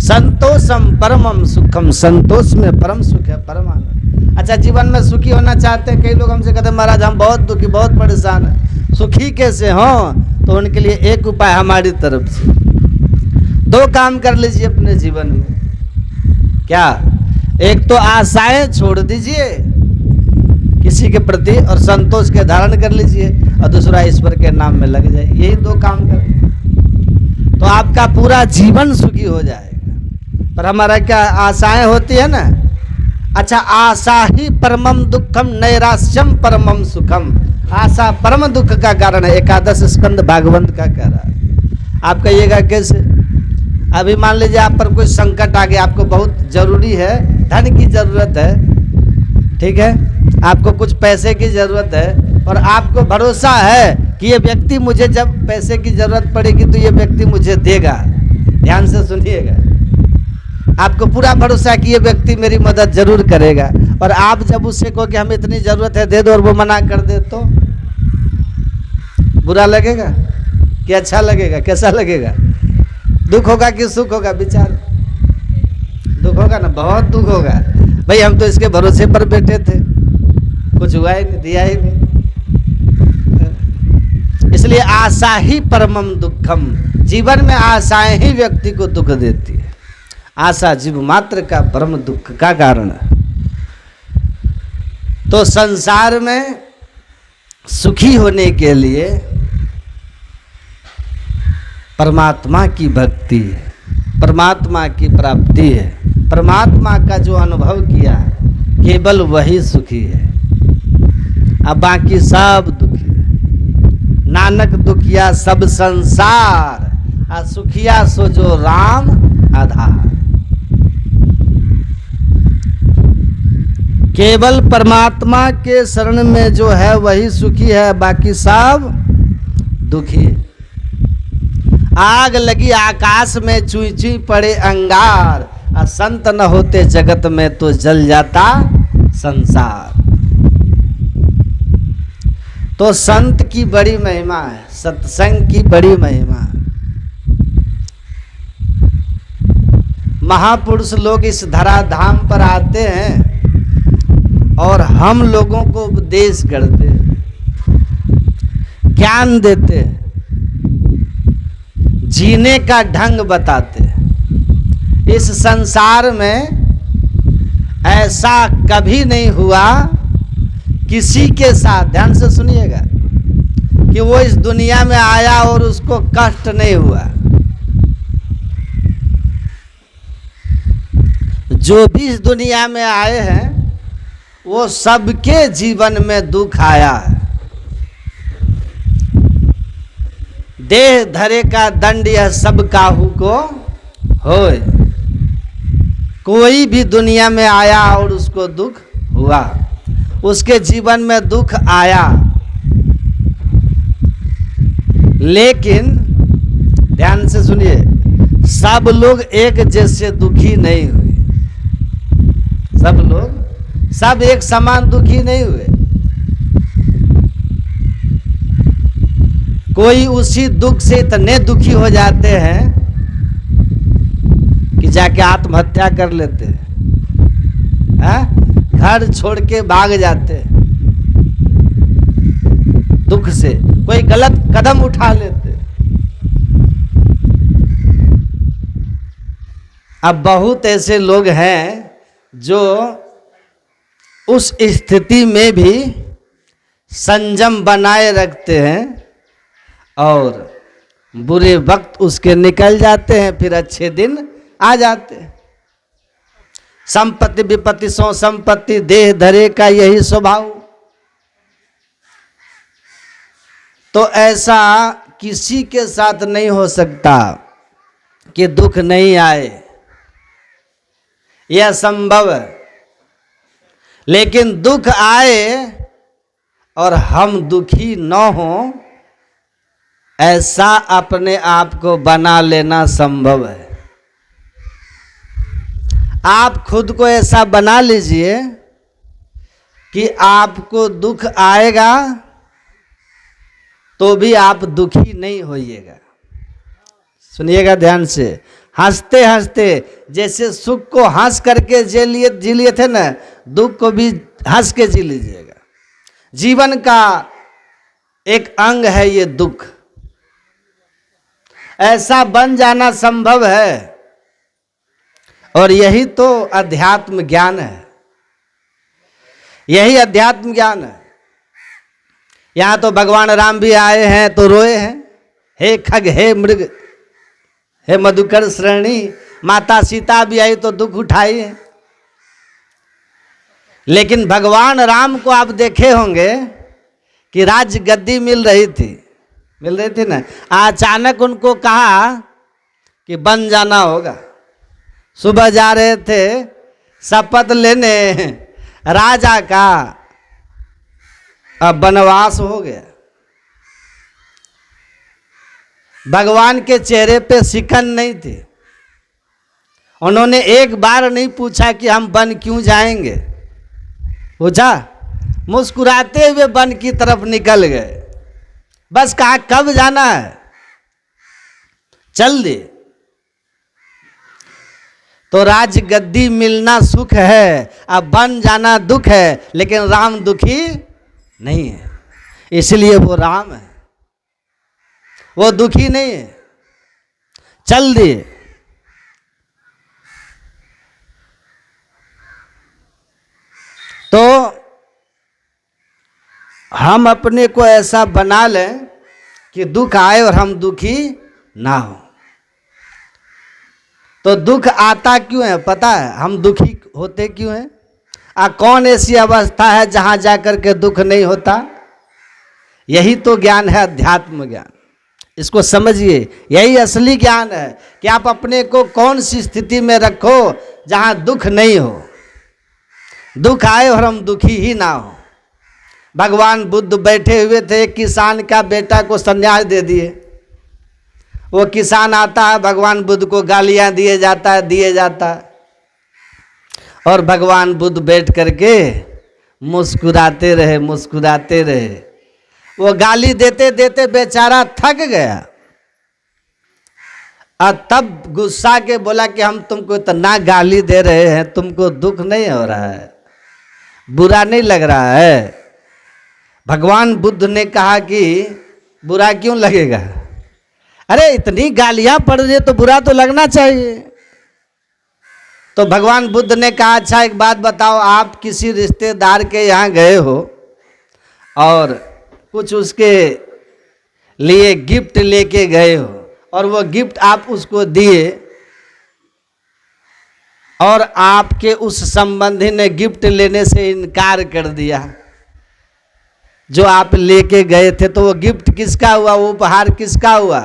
संतोषम परमम सुखम, संतोष में परम सुख है, परम आनंद। अच्छा, जीवन में सुखी होना चाहते हैं। कई लोग हमसे कहते हैं महाराज हम बहुत दुखी, बहुत परेशान हैं, सुखी कैसे हो? तो उनके लिए एक उपाय हमारी तरफ से, 2 काम कर लीजिए अपने जीवन में। क्या? एक तो आशाएं छोड़ दीजिए किसी के प्रति और संतोष के धारण कर लीजिए। और दूसरा ईश्वर के नाम में लग जाए, यही दो काम करें तो आपका पूरा जीवन सुखी हो जाएगा। पर हमारा क्या आशाएं होती है ना, अच्छा आशा ही परमम दुखम नैराश्यम परमम सुखम, आशा परम दुख का कारण है, एकादश स्कंद भागवत का कह रहा है। आप कहिएगा कैसे? अभी मान लीजिए आप पर कोई संकट आ गया, आपको बहुत जरूरी है, धन की जरूरत है, ठीक है, आपको कुछ पैसे की जरूरत है और आपको भरोसा है कि ये व्यक्ति मुझे जब पैसे की जरूरत पड़ेगी तो ये व्यक्ति मुझे देगा। ध्यान से सुनिएगा, आपको पूरा भरोसा है कि ये व्यक्ति मेरी मदद जरूर करेगा, और आप जब उससे कहो कि हमें इतनी जरूरत है दे दो और वो मना कर दे तो बुरा लगेगा कि अच्छा लगेगा? कैसा लगेगा? दुख होगा कि सुख होगा? विचार, दुख होगा ना, बहुत दुख होगा। भाई हम तो इसके भरोसे पर बैठे थे, कुछ हुआ ही नहीं, दिया ही नहीं। इसलिए आशा ही परमम दुखम, जीवन में आशाएं ही व्यक्ति को दुख देती है। आशा जीव मात्र का परम दुख का कारण है। तो संसार में सुखी होने के लिए परमात्मा की भक्ति है, परमात्मा की प्राप्ति है, परमात्मा का जो अनुभव किया केवल वही सुखी है, अब बाकी सब दुखी है। नानक दुखिया सब संसार, आ सुखिया सो जो राम आधार। केवल परमात्मा के शरण में जो है वही सुखी है, बाकी सब दुखी है। आग लगी आकाश में चुई चुई पड़े अंगार, आ संत न होते जगत में तो जल जाता संसार। तो संत की बड़ी महिमा है, सत्संग की बड़ी महिमा है। महापुरुष लोग इस धराधाम पर आते हैं और हम लोगों को उपदेश करते, ज्ञान देते, जीने का ढंग बताते। इस संसार में ऐसा कभी नहीं हुआ किसी के साथ, ध्यान से सुनिएगा, कि वो इस दुनिया में आया और उसको कष्ट नहीं हुआ। जो भी इस दुनिया में आए हैं वो सबके जीवन में दुख आया है। देह धरे का दंड यह सब काहू को होए, कोई भी दुनिया में आया और उसको दुख हुआ, उसके जीवन में दुख आया, लेकिन ध्यान से सुनिए, सब लोग एक जैसे दुखी नहीं हुए। सब लोग सब एक समान दुखी नहीं हुए। कोई उसी दुख से इतने दुखी हो जाते हैं कि जाके आत्महत्या कर लेते हैं, घर छोड़ के भाग जाते हैं दुख से, कोई गलत कदम उठा लेते। अब बहुत ऐसे लोग हैं जो उस स्थिति में भी संयम बनाए रखते हैं और बुरे वक्त उसके निकल जाते हैं, फिर अच्छे दिन आ जाते हैं। संपत्ति विपत्ति सो संपत्ति, देह धरे का यही स्वभाव। तो ऐसा किसी के साथ नहीं हो सकता कि दुख नहीं आए, यह संभव है। लेकिन दुख आए और हम दुखी न हो, ऐसा अपने आप को बना लेना संभव है। आप खुद को ऐसा बना लीजिए कि आपको दुख आएगा तो भी आप दुखी नहीं होइएगा। सुनिएगा ध्यान से, हंसते हंसते, जैसे सुख को हंस करके जी लिए थे ना, दुख को भी हंस के जी लीजिएगा। जीवन का एक अंग है ये दुख, ऐसा बन जाना संभव है। और यही तो अध्यात्म ज्ञान है, यही अध्यात्म ज्ञान है। यहाँ तो भगवान राम भी आए हैं तो रोए हैं, हे खग हे मृग हे मधुकर श्रेणी। माता सीता भी आई तो दुख उठाई है। लेकिन भगवान राम को आप देखे होंगे कि राज गद्दी मिल रही थी ना, अचानक उनको कहा कि बन जाना होगा। सुबह जा रहे थे शपथ लेने राजा का, अब वनवास हो गया। भगवान के चेहरे पे सिकन नहीं थी। उन्होंने एक बार नहीं पूछा कि हम वन क्यों जाएंगे, पूछा? मुस्कुराते हुए वन की तरफ निकल गए। बस कहा कब जाना है, चल दे। तो राज गद्दी मिलना सुख है, अब वन जाना दुख है, लेकिन राम दुखी नहीं है, इसलिए वो राम है, वो दुखी नहीं है। चल दिए। तो हम अपने को ऐसा बना लें कि दुख आए और हम दुखी ना हो। तो दुख आता क्यों है पता है? हम दुखी होते क्यों हैं? कौन ऐसी अवस्था है जहां जाकर के दुख नहीं होता? यही तो ज्ञान है, अध्यात्म ज्ञान। इसको समझिए, यही असली ज्ञान है कि आप अपने को कौन सी स्थिति में रखो जहां दुख नहीं हो, दुख आए और हम दुखी ही ना हो। भगवान बुद्ध बैठे हुए थे, किसान का बेटा को संन्यास दे दिए। वो किसान आता है, भगवान बुद्ध को गालियां दिए जाता है, और भगवान बुद्ध बैठ करके मुस्कुराते रहे। वो गाली देते देते बेचारा थक गया, और तब गुस्सा के बोला कि हम तुमको इतना गाली दे रहे हैं, तुमको दुख नहीं हो रहा है, बुरा नहीं लग रहा है? भगवान बुद्ध ने कहा कि बुरा क्यों लगेगा? अरे इतनी गालियां पड़ रही है तो बुरा तो लगना चाहिए। तो भगवान बुद्ध ने कहा, अच्छा एक बात बताओ, आप किसी रिश्तेदार के यहाँ गए हो और कुछ उसके लिए गिफ्ट लेके गए हो, और वो गिफ्ट आप उसको दिए, और आपके उस संबंधी ने गिफ्ट लेने से इनकार कर दिया। जो आप लेके गए थे तो वो गिफ्ट किसका हुआ, वो उपहार किसका हुआ?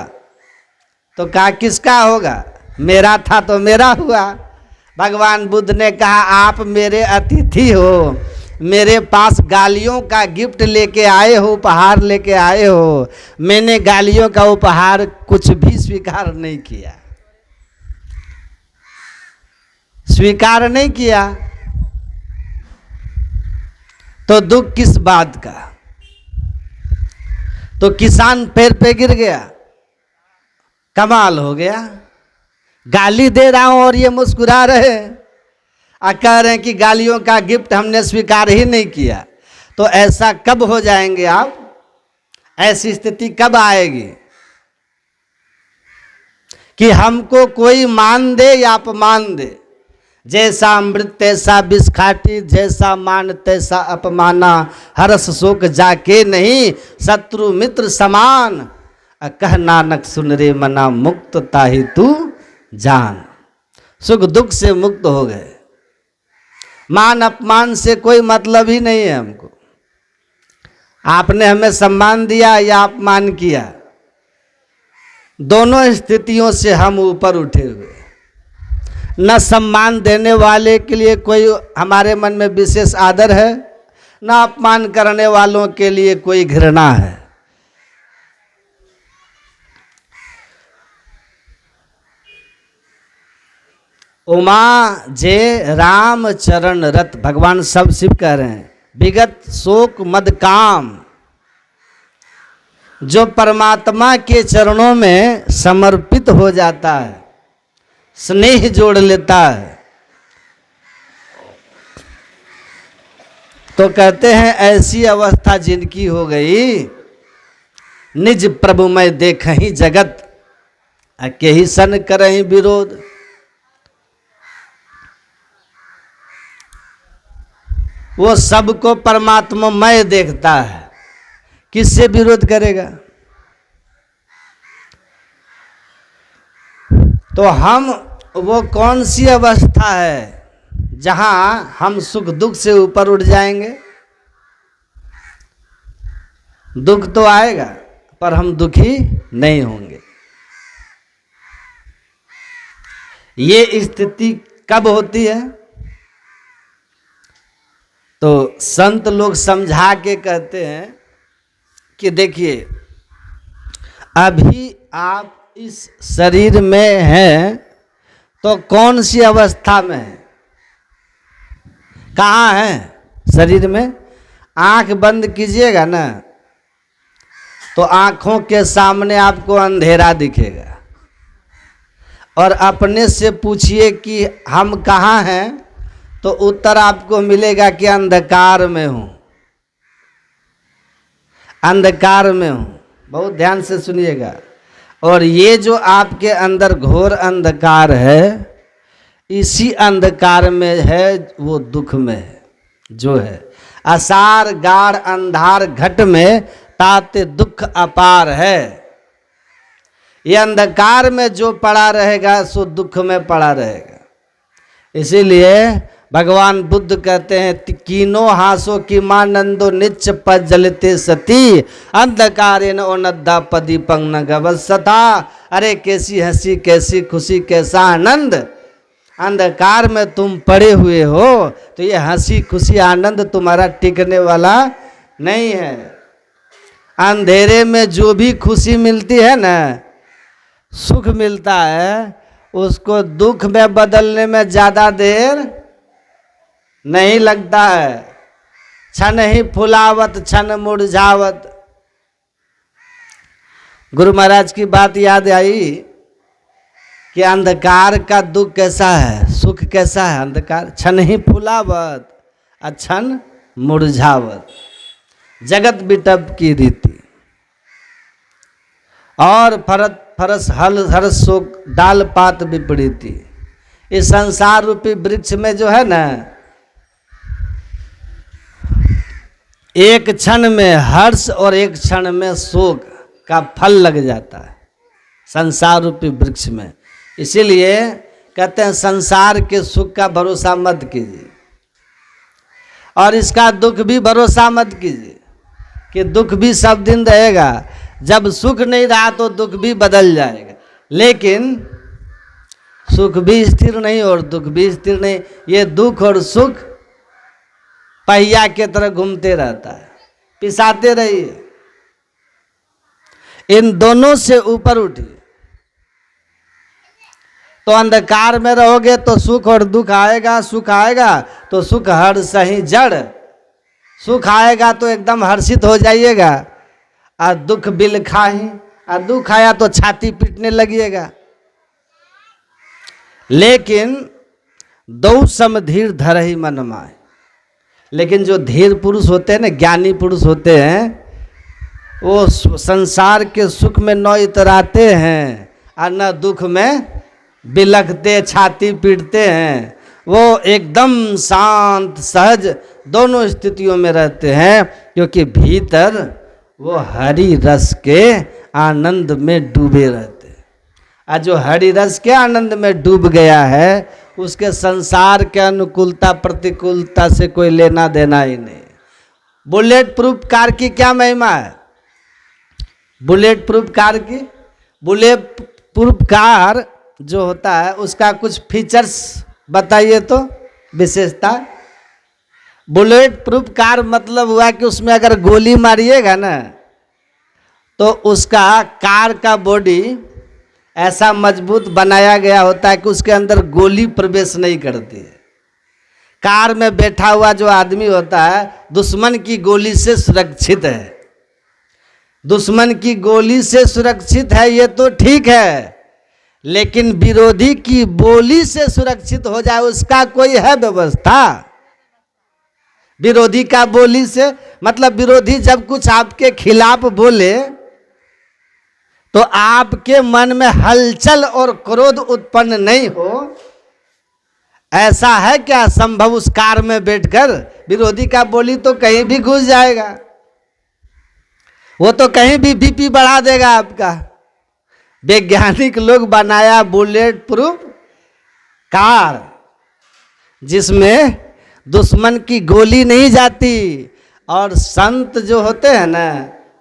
तो कहा किसका होगा, मेरा था तो मेरा हुआ। भगवान बुद्ध ने कहा, आप मेरे अतिथि हो, मेरे पास गालियों का गिफ्ट लेके आए हो, उपहार लेके आए हो। मैंने गालियों का उपहार कुछ भी स्वीकार नहीं किया, स्वीकार नहीं किया। तो दुख किस बात का? तो किसान पैर पे गिर गया, कमाल हो गया, गाली दे रहा हूं और ये मुस्कुरा रहे, कह रहे हैं कि गालियों का गिफ्ट हमने स्वीकार ही नहीं किया। तो ऐसा कब हो जाएंगे आप? ऐसी स्थिति कब आएगी कि हमको कोई मान दे या अपमान दे? जैसा अमृत तैसा विष खाटी, जैसा मान तैसा अपमाना, हर्ष शोक जाके नहीं, शत्रु मित्र समान, कह नानक सुन रे मना, मुक्त ताहि तू जान। सुख दुख से मुक्त हो गए, मान अपमान से कोई मतलब ही नहीं है हमको। आपने हमें सम्मान दिया या अपमान किया, दोनों स्थितियों से हम ऊपर उठे हुए। न सम्मान देने वाले के लिए कोई हमारे मन में विशेष आदर है, न अपमान करने वालों के लिए कोई घृणा है। उमा जे राम चरण रत, भगवान सब शिव कह रहे हैं, विगत शोक मद काम। जो परमात्मा के चरणों में समर्पित हो जाता है, स्नेह जोड़ लेता है, तो कहते हैं ऐसी अवस्था जिनकी हो गई, निज प्रभु मैं देखहि जगत, अकेहि सन करहि विरोध। वो सबको परमात्मा मय देखता है किससे विरोध करेगा? तो हम, वो कौन सी अवस्था है जहां हम सुख दुख से ऊपर उठ जाएंगे? दुख तो आएगा पर हम दुखी नहीं होंगे। ये स्थिति कब होती है? तो संत लोग समझा के कहते हैं कि देखिए, अभी आप इस शरीर में हैं तो कौन सी अवस्था में है? कहाँ हैं शरीर में? आंख बंद कीजिएगा ना तो आंखों के सामने आपको अंधेरा दिखेगा, और अपने से पूछिए कि हम कहाँ हैं, तो उत्तर आपको मिलेगा कि अंधकार में हूँ, अंधकार में हूँ। बहुत ध्यान से सुनिएगा। और ये जो आपके अंदर घोर अंधकार है, इसी अंधकार में है, वो दुख में है जो है। असार गाढ़ अंधार घट में ताते दुख अपार है। ये अंधकार में जो पड़ा रहेगा सो दुख में पड़ा रहेगा। इसीलिए भगवान बुद्ध कहते हैं, कीनो हासो की मानंदो निच पद जलते सती अंधकारेन ओनद्दा पदी पंग न गवसता। अरे कैसी हंसी, कैसी खुशी, कैसा आनंद। अंधकार में तुम पड़े हुए हो तो ये हंसी खुशी आनंद तुम्हारा टिकने वाला नहीं है। अंधेरे में जो भी खुशी मिलती है ना, सुख मिलता है, उसको दुख में बदलने में ज्यादा देर नहीं लगता है। क्षण ही फुलावत क्षण मुरझावत। गुरु महाराज की बात याद आई कि अंधकार का दुख कैसा है, सुख कैसा है। अंधकार क्षण ही फुलावत क्षण मुरझावत, जगत बिटप की रीति। और फरत फरस हल हर शोक डाल पात विपरीती। इस संसार रूपी वृक्ष में जो है ना, एक क्षण में हर्ष और एक क्षण में शोक का फल लग जाता है संसार रूपी वृक्ष में। इसीलिए कहते हैं संसार के सुख का भरोसा मत कीजिए, और इसका दुख भी भरोसा मत कीजिए कि दुख भी सब दिन रहेगा। जब सुख नहीं रहा तो दुख भी बदल जाएगा, लेकिन सुख भी स्थिर नहीं और दुख भी स्थिर नहीं। ये दुख और सुख पहिया के तरह घूमते रहता है, पिसाते रहिए, इन दोनों से ऊपर उठिए। तो अंधकार में रहोगे तो सुख और दुख आएगा, सुख आएगा तो सुख हर सही जड़, सुख आएगा तो एकदम हर्षित हो जाइएगा, और दुख बिल खाही, और दुख आया तो छाती पीटने लगिएगा। लेकिन दो समधीर धर ही मन माए। लेकिन जो धीर पुरुष होते हैं ना, ज्ञानी पुरुष होते हैं, वो संसार के सुख में न इतराते हैं और न दुख में बिलखते छाती पीटते हैं। वो एकदम शांत सहज दोनों स्थितियों में रहते हैं, क्योंकि भीतर वो हरि रस के आनंद में डूबे रहते हैं। और जो हरि रस के आनंद में डूब गया है, उसके संसार के अनुकूलता प्रतिकूलता से कोई लेना देना ही नहीं। बुलेट प्रूफ कार की क्या महिमा है? बुलेट प्रूफ कार की, बुलेट प्रूफ कार जो होता है उसका कुछ फीचर्स बताइए तो, विशेषता। बुलेट प्रूफ कार मतलब हुआ कि उसमें अगर गोली मारिएगा ना तो उसका कार का बॉडी ऐसा मजबूत बनाया गया होता है कि उसके अंदर गोली प्रवेश नहीं करती है। कार में बैठा हुआ जो आदमी होता है दुश्मन की गोली से सुरक्षित है। दुश्मन की गोली से सुरक्षित है ये तो ठीक है, लेकिन विरोधी की बोली से सुरक्षित हो जाए उसका कोई है व्यवस्था? विरोधी का बोली से मतलब विरोधी जब कुछ आपके खिलाफ बोले तो आपके मन में हलचल और क्रोध उत्पन्न नहीं हो, ऐसा है क्या संभव? उस कार में बैठकर विरोधी का बोली तो कहीं भी घुस जाएगा। वो तो कहीं भी बीपी बढ़ा देगा आपका। वैज्ञानिक लोग बनाया बुलेट प्रूफ कार, जिसमें दुश्मन की गोली नहीं जाती। और संत जो होते हैं ना,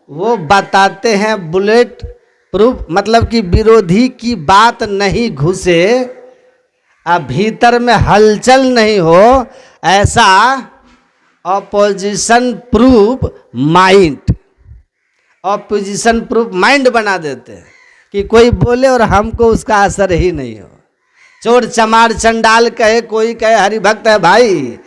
वो बताते हैं बुलेट प्रूफ मतलब कि विरोधी की बात नहीं घुसे, अब भीतर में हलचल नहीं हो, ऐसा opposition proof mind, opposition proof mind बना देते हैं कि कोई बोले और हमको उसका असर ही नहीं हो। चोर चमार चंडाल कहे, कोई कहे हरिभक्त है भाई,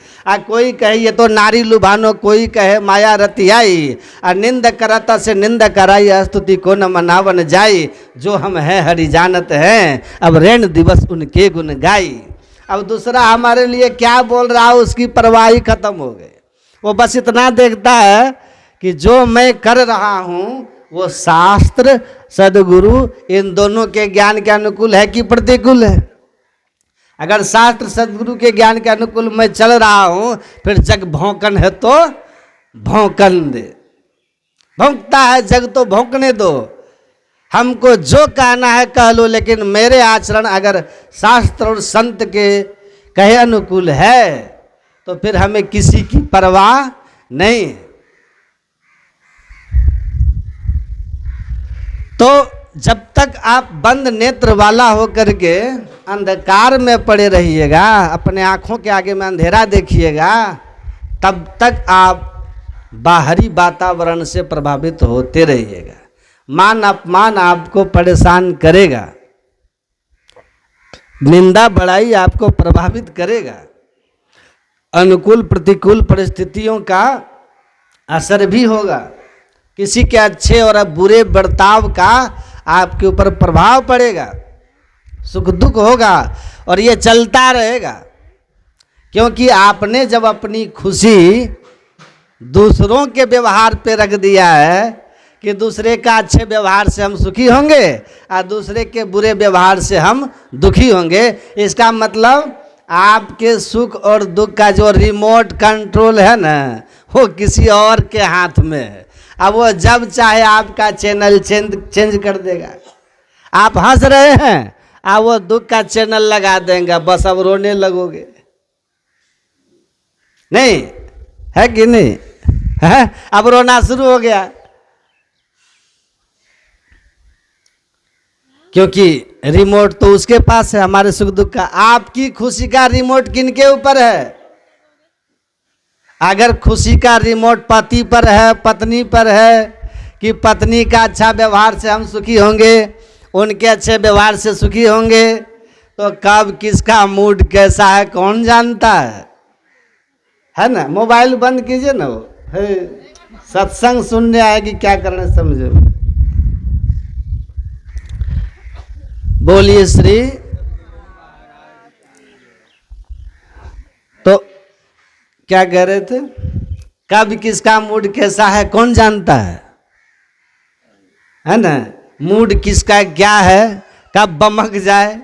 कोई कहे ये तो नारी लुभानो, कोई कहे माया रतियाई, निंद करता से निंद कराई, स्तुति को न मनावन जाई, जो हम हैं हरि जानत हैं, अब ऋण दिवस उनके गुण गाई। अब दूसरा हमारे लिए क्या बोल रहा है उसकी परवाह ही खत्म हो गई। वो बस इतना देखता है कि जो मैं कर रहा हूँ वो शास्त्र सदगुरु इन दोनों के ज्ञान के अनुकूल है कि प्रतिकूल है। अगर शास्त्र सदगुरु के ज्ञान के अनुकूल मैं चल रहा हूं, फिर जग भौंकन है तो भौंकन दे, भौंकता है जग तो भौंकने दो, हमको जो कहना है कह लो, लेकिन मेरे आचरण अगर शास्त्र और संत के कहे अनुकूल है तो फिर हमें किसी की परवाह नहीं। तो जब तक आप बंद नेत्र वाला होकर के अंधकार में पड़े रहिएगा, अपने आँखों के आगे में अंधेरा देखिएगा, तब तक आप बाहरी वातावरण से प्रभावित होते रहिएगा। मान अपमान आपको परेशान करेगा, निंदा बड़ाई आपको प्रभावित करेगा, अनुकूल प्रतिकूल परिस्थितियों का असर भी होगा, किसी के अच्छे और बुरे बर्ताव का आपके ऊपर प्रभाव पड़ेगा, सुख दुख होगा, और ये चलता रहेगा। क्योंकि आपने जब अपनी खुशी दूसरों के व्यवहार पे रख दिया है कि दूसरे का अच्छे व्यवहार से हम सुखी होंगे और दूसरे के बुरे व्यवहार से हम दुखी होंगे, इसका मतलब आपके सुख और दुख का जो रिमोट कंट्रोल है ना, वो किसी और के हाथ में है। अब वो जब चाहे आपका चैनल चेंज कर देगा। आप हंस रहे हैं, अब वो दुख का चैनल लगा देंगे, बस अब रोने लगोगे। नहीं है कि नहीं है? अब रोना शुरू हो गया, क्योंकि रिमोट तो उसके पास है हमारे सुख दुख का। आपकी खुशी का रिमोट किनके ऊपर है? अगर खुशी का रिमोट पति पर है, पत्नी पर है, कि पत्नी का अच्छा व्यवहार से हम सुखी होंगे, उनके अच्छे व्यवहार से सुखी होंगे, तो कब किसका मूड कैसा है कौन जानता है ना? मोबाइल बंद कीजिए ना, वो है सत्संग सुनने आएगी, क्या करने समझो। बोलिए श्री। तो क्या कह रहे थे? कब किसका मूड कैसा है कौन जानता है ना? मूड किसका क्या है, कब बमक जाए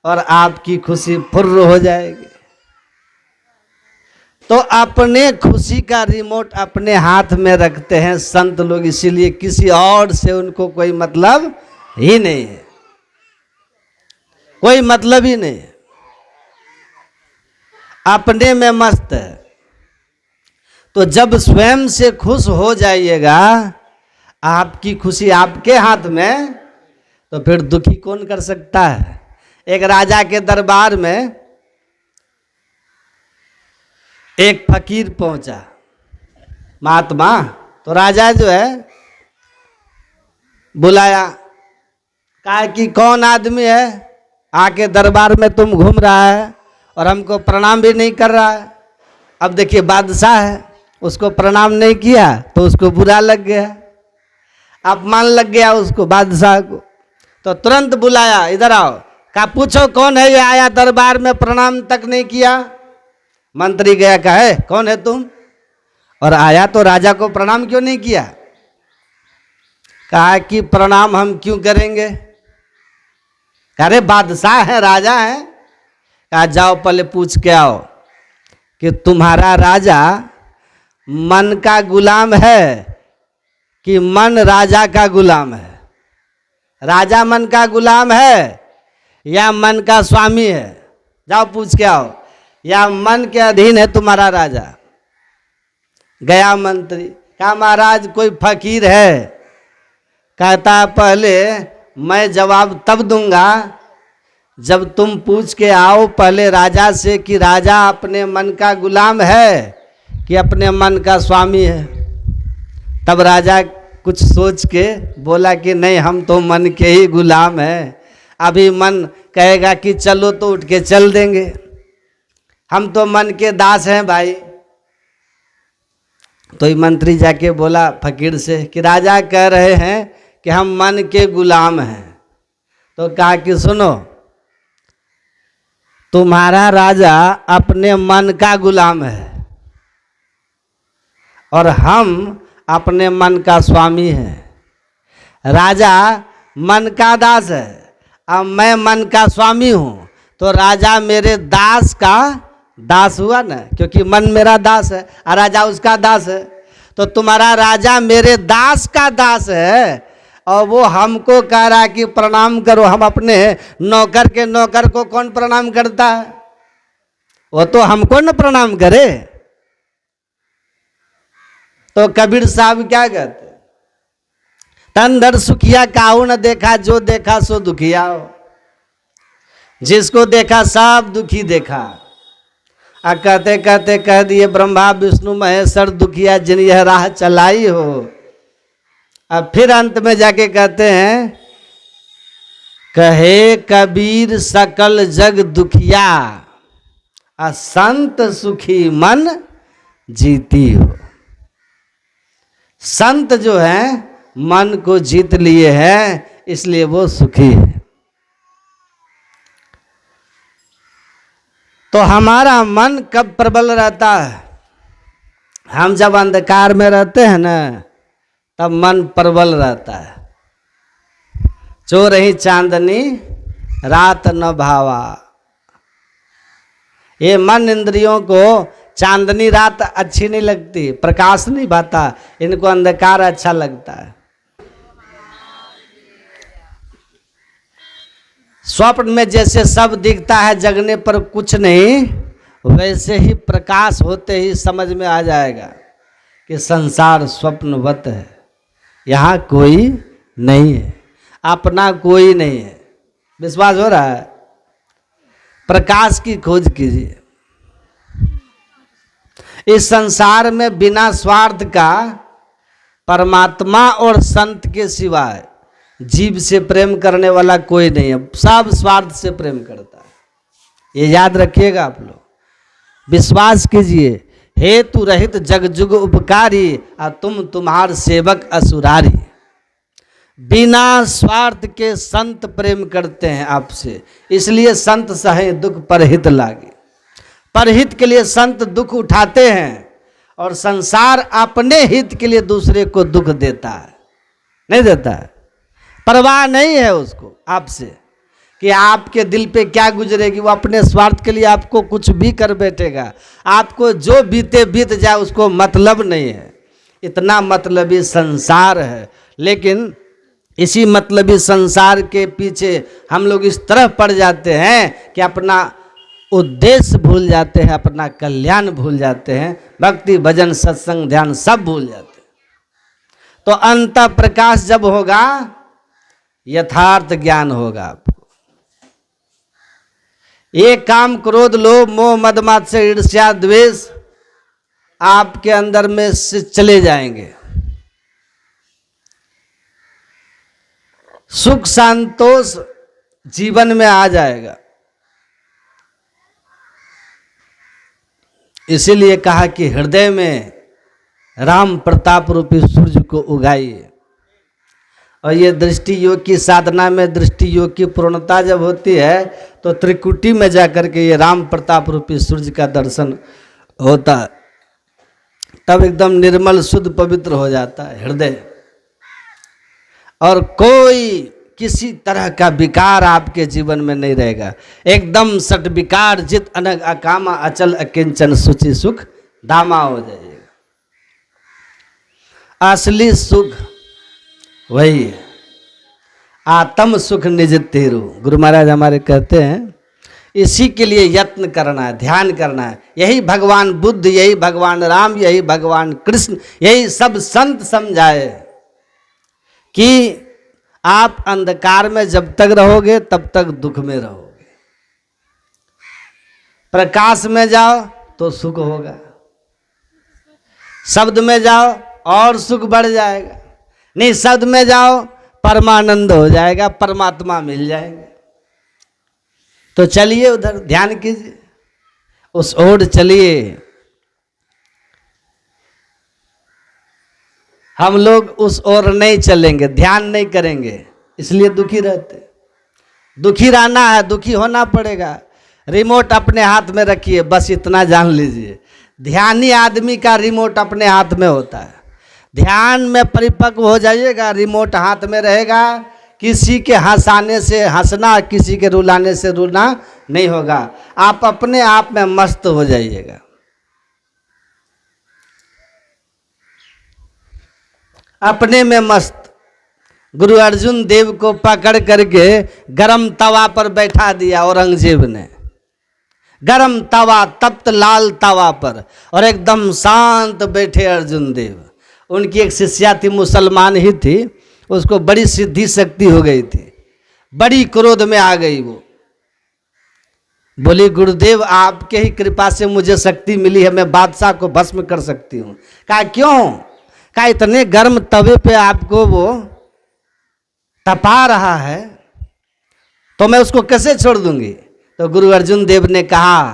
और आपकी खुशी फुर्र हो जाएगी। तो अपने खुशी का रिमोट अपने हाथ में रखते हैं संत लोग, इसीलिए किसी और से उनको कोई मतलब ही नहीं है, कोई मतलब ही नहीं, अपने में मस्त है। तो जब स्वयं से खुश हो जाइएगा, आपकी खुशी आपके हाथ में, तो फिर दुखी कौन कर सकता है? एक राजा के दरबार में एक फकीर पहुंचा, महात्मा। तो राजा जो है बुलाया, कहा कि कौन आदमी है आके दरबार में तुम घूम रहा है और हमको प्रणाम भी नहीं कर रहा है। अब देखिए बादशाह है, उसको प्रणाम नहीं किया तो उसको बुरा लग गया, अपमान लग गया उसको बादशाह को। तो तुरंत बुलाया, इधर आओ, कहा पूछो कौन है ये आया दरबार में प्रणाम तक नहीं किया। मंत्री गया, कहे कौन है तुम, और आया तो राजा को प्रणाम क्यों नहीं किया? कहा कि प्रणाम हम क्यों करेंगे? अरे बादशाह है, राजा है। कहा जाओ पहले पूछ के आओ कि तुम्हारा राजा मन का गुलाम है कि मन राजा का गुलाम है। राजा मन का गुलाम है या मन का स्वामी है? जाओ पूछ के आओ। या मन के अधीन है तुम्हारा राजा? गया मंत्री, कहा महाराज कोई फकीर है? कहता पहले मैं जवाब तब दूंगा जब तुम पूछ के आओ पहले राजा से कि राजा अपने मन का गुलाम है कि अपने मन का स्वामी है। तब राजा कुछ सोच के बोला कि नहीं, हम तो मन के ही गुलाम हैं। अभी मन कहेगा कि चलो तो उठ के चल देंगे, हम तो मन के दास हैं भाई। तो ये मंत्री जाके बोला फकीर से कि राजा कह रहे हैं कि हम मन के गुलाम हैं। तो कहा कि सुनो, तुम्हारा राजा अपने मन का गुलाम है और हम अपने मन का स्वामी हैं। राजा मन का दास है, अब मैं मन का स्वामी हूँ, तो राजा मेरे दास का दास हुआ ना, क्योंकि मन मेरा दास है और राजा उसका दास है। तो तुम्हारा राजा मेरे दास का दास है और वो हमको कह रहा है कि प्रणाम करो। हम अपने नौकर के नौकर को कौन प्रणाम करता है? वो तो हमको न प्रणाम करे। तो कबीर साहब क्या कहते, तन धर सुखिया काहू न देखा, जो देखा सो दुखिया हो। जिसको देखा सब दुखी देखा। कहते कहते कह दिए ब्रह्मा विष्णु महेश्वर दुखिया जिन यह राह चलाई हो। अब फिर अंत में जाके कहते हैं, कहे कबीर सकल जग दुखिया, असंत सुखी मन जीती हो। संत जो है मन को जीत लिए हैं, इसलिए वो सुखी है। तो हमारा मन कब प्रबल रहता है? हम जब अंधकार में रहते हैं ना, तब मन प्रबल रहता है। जो रही चांदनी रात न भावा। ये मन इंद्रियों को चांदनी रात अच्छी नहीं लगती, प्रकाश नहीं भाता, इनको अंधकार अच्छा लगता है। स्वप्न में जैसे सब दिखता है, जगने पर कुछ नहीं, वैसे ही प्रकाश होते ही समझ में आ जाएगा कि संसार स्वप्नवत है, यहाँ कोई नहीं है, अपना कोई नहीं है। विश्वास हो रहा है? प्रकाश की खोज कीजिए। इस संसार में बिना स्वार्थ का परमात्मा और संत के सिवाय जीव से प्रेम करने वाला कोई नहीं है। सब स्वार्थ से प्रेम करता है, ये याद रखिएगा आप लोग। विश्वास कीजिए, हेतु रहित जग जुग उपकारी, और तुम तुम्हार सेवक असुरारी। बिना स्वार्थ के संत प्रेम करते हैं आपसे, इसलिए संत सहे दुख परहित लागे। परहित के लिए संत दुख उठाते हैं, और संसार अपने हित के लिए दूसरे को दुख देता है, नहीं देता है। परवाह नहीं है उसको आपसे कि आपके दिल पे क्या गुजरेगी। वो अपने स्वार्थ के लिए आपको कुछ भी कर बैठेगा, आपको जो बीते बीत जाए उसको मतलब नहीं है। इतना मतलबी संसार है। लेकिन इसी मतलबी संसार के पीछे हम लोग इस तरह पड़ जाते हैं कि अपना उद्देश्य भूल जाते हैं, अपना कल्याण भूल जाते हैं, भक्ति भजन सत्संग ध्यान सब भूल जाते हैं। तो अंत प्रकाश जब होगा, यथार्थ ज्ञान होगा आपको। ये काम क्रोध लोभ मोह मद मात्सर्य ईर्ष्या द्वेष आपके अंदर में से चले जाएंगे। सुख संतोष जीवन में आ जाएगा। इसीलिए कहा कि हृदय में राम प्रताप रूपी सूर्य को उगाइए। और ये दृष्टि योग की साधना में दृष्टि योग की पूर्णता जब होती है, तो त्रिकुटी में जाकर के ये राम प्रताप रूपी सूर्य का दर्शन होता है। तब एकदम निर्मल शुद्ध पवित्र हो जाता है हृदय, और कोई किसी तरह का विकार आपके जीवन में नहीं रहेगा। एकदम सट विकार जित अनग अकामा अचल अकिंचन सुचि सुख धामा हो जाइएगा। असली सुख वही है। आत्म सुख निज तेरू, गुरु महाराज हमारे कहते हैं इसी के लिए यत्न करना है, ध्यान करना है। यही भगवान बुद्ध, यही भगवान राम, यही भगवान कृष्ण, यही सब संत समझाए कि आप अंधकार में जब तक रहोगे तब तक दुख में रहोगे, प्रकाश में जाओ तो सुख होगा, शब्द में जाओ और सुख बढ़ जाएगा, नहीं शब्द में जाओ परमानंद हो जाएगा, परमात्मा मिल जाएंगे। तो चलिए उधर ध्यान कीजिए, उस ओर चलिए। हम लोग उस ओर नहीं चलेंगे, ध्यान नहीं करेंगे, इसलिए दुखी रहते। दुखी रहना है, दुखी होना पड़ेगा। रिमोट अपने हाथ में रखिए, बस इतना जान लीजिए, ध्यानी आदमी का रिमोट अपने हाथ में होता है। ध्यान में परिपक्व हो जाइएगा, रिमोट हाथ में रहेगा। किसी के हंसाने से हंसना, किसी के रुलाने से रुला नहीं होगा। आप अपने आप में मस्त हो जाइएगा। अपने में मस्त। गुरु अर्जुन देव को पकड़ करके गरम तवा पर बैठा दिया औरंगजेब ने, गरम तवा, तप्त लाल तवा पर, और एकदम शांत बैठे अर्जुन देव। उनकी एक शिष्या थी, मुसलमान ही थी, उसको बड़ी सिद्धि शक्ति हो गई थी, बड़ी क्रोध में आ गई। वो बोली गुरुदेव आपके ही कृपा से मुझे शक्ति मिली है, मैं बादशाह को भस्म कर सकती हूँ। कहा क्यों? कहा इतने गर्म तवे पे आपको वो तपा रहा है तो मैं उसको कैसे छोड़ दूंगी। तो गुरु अर्जुन देव ने कहा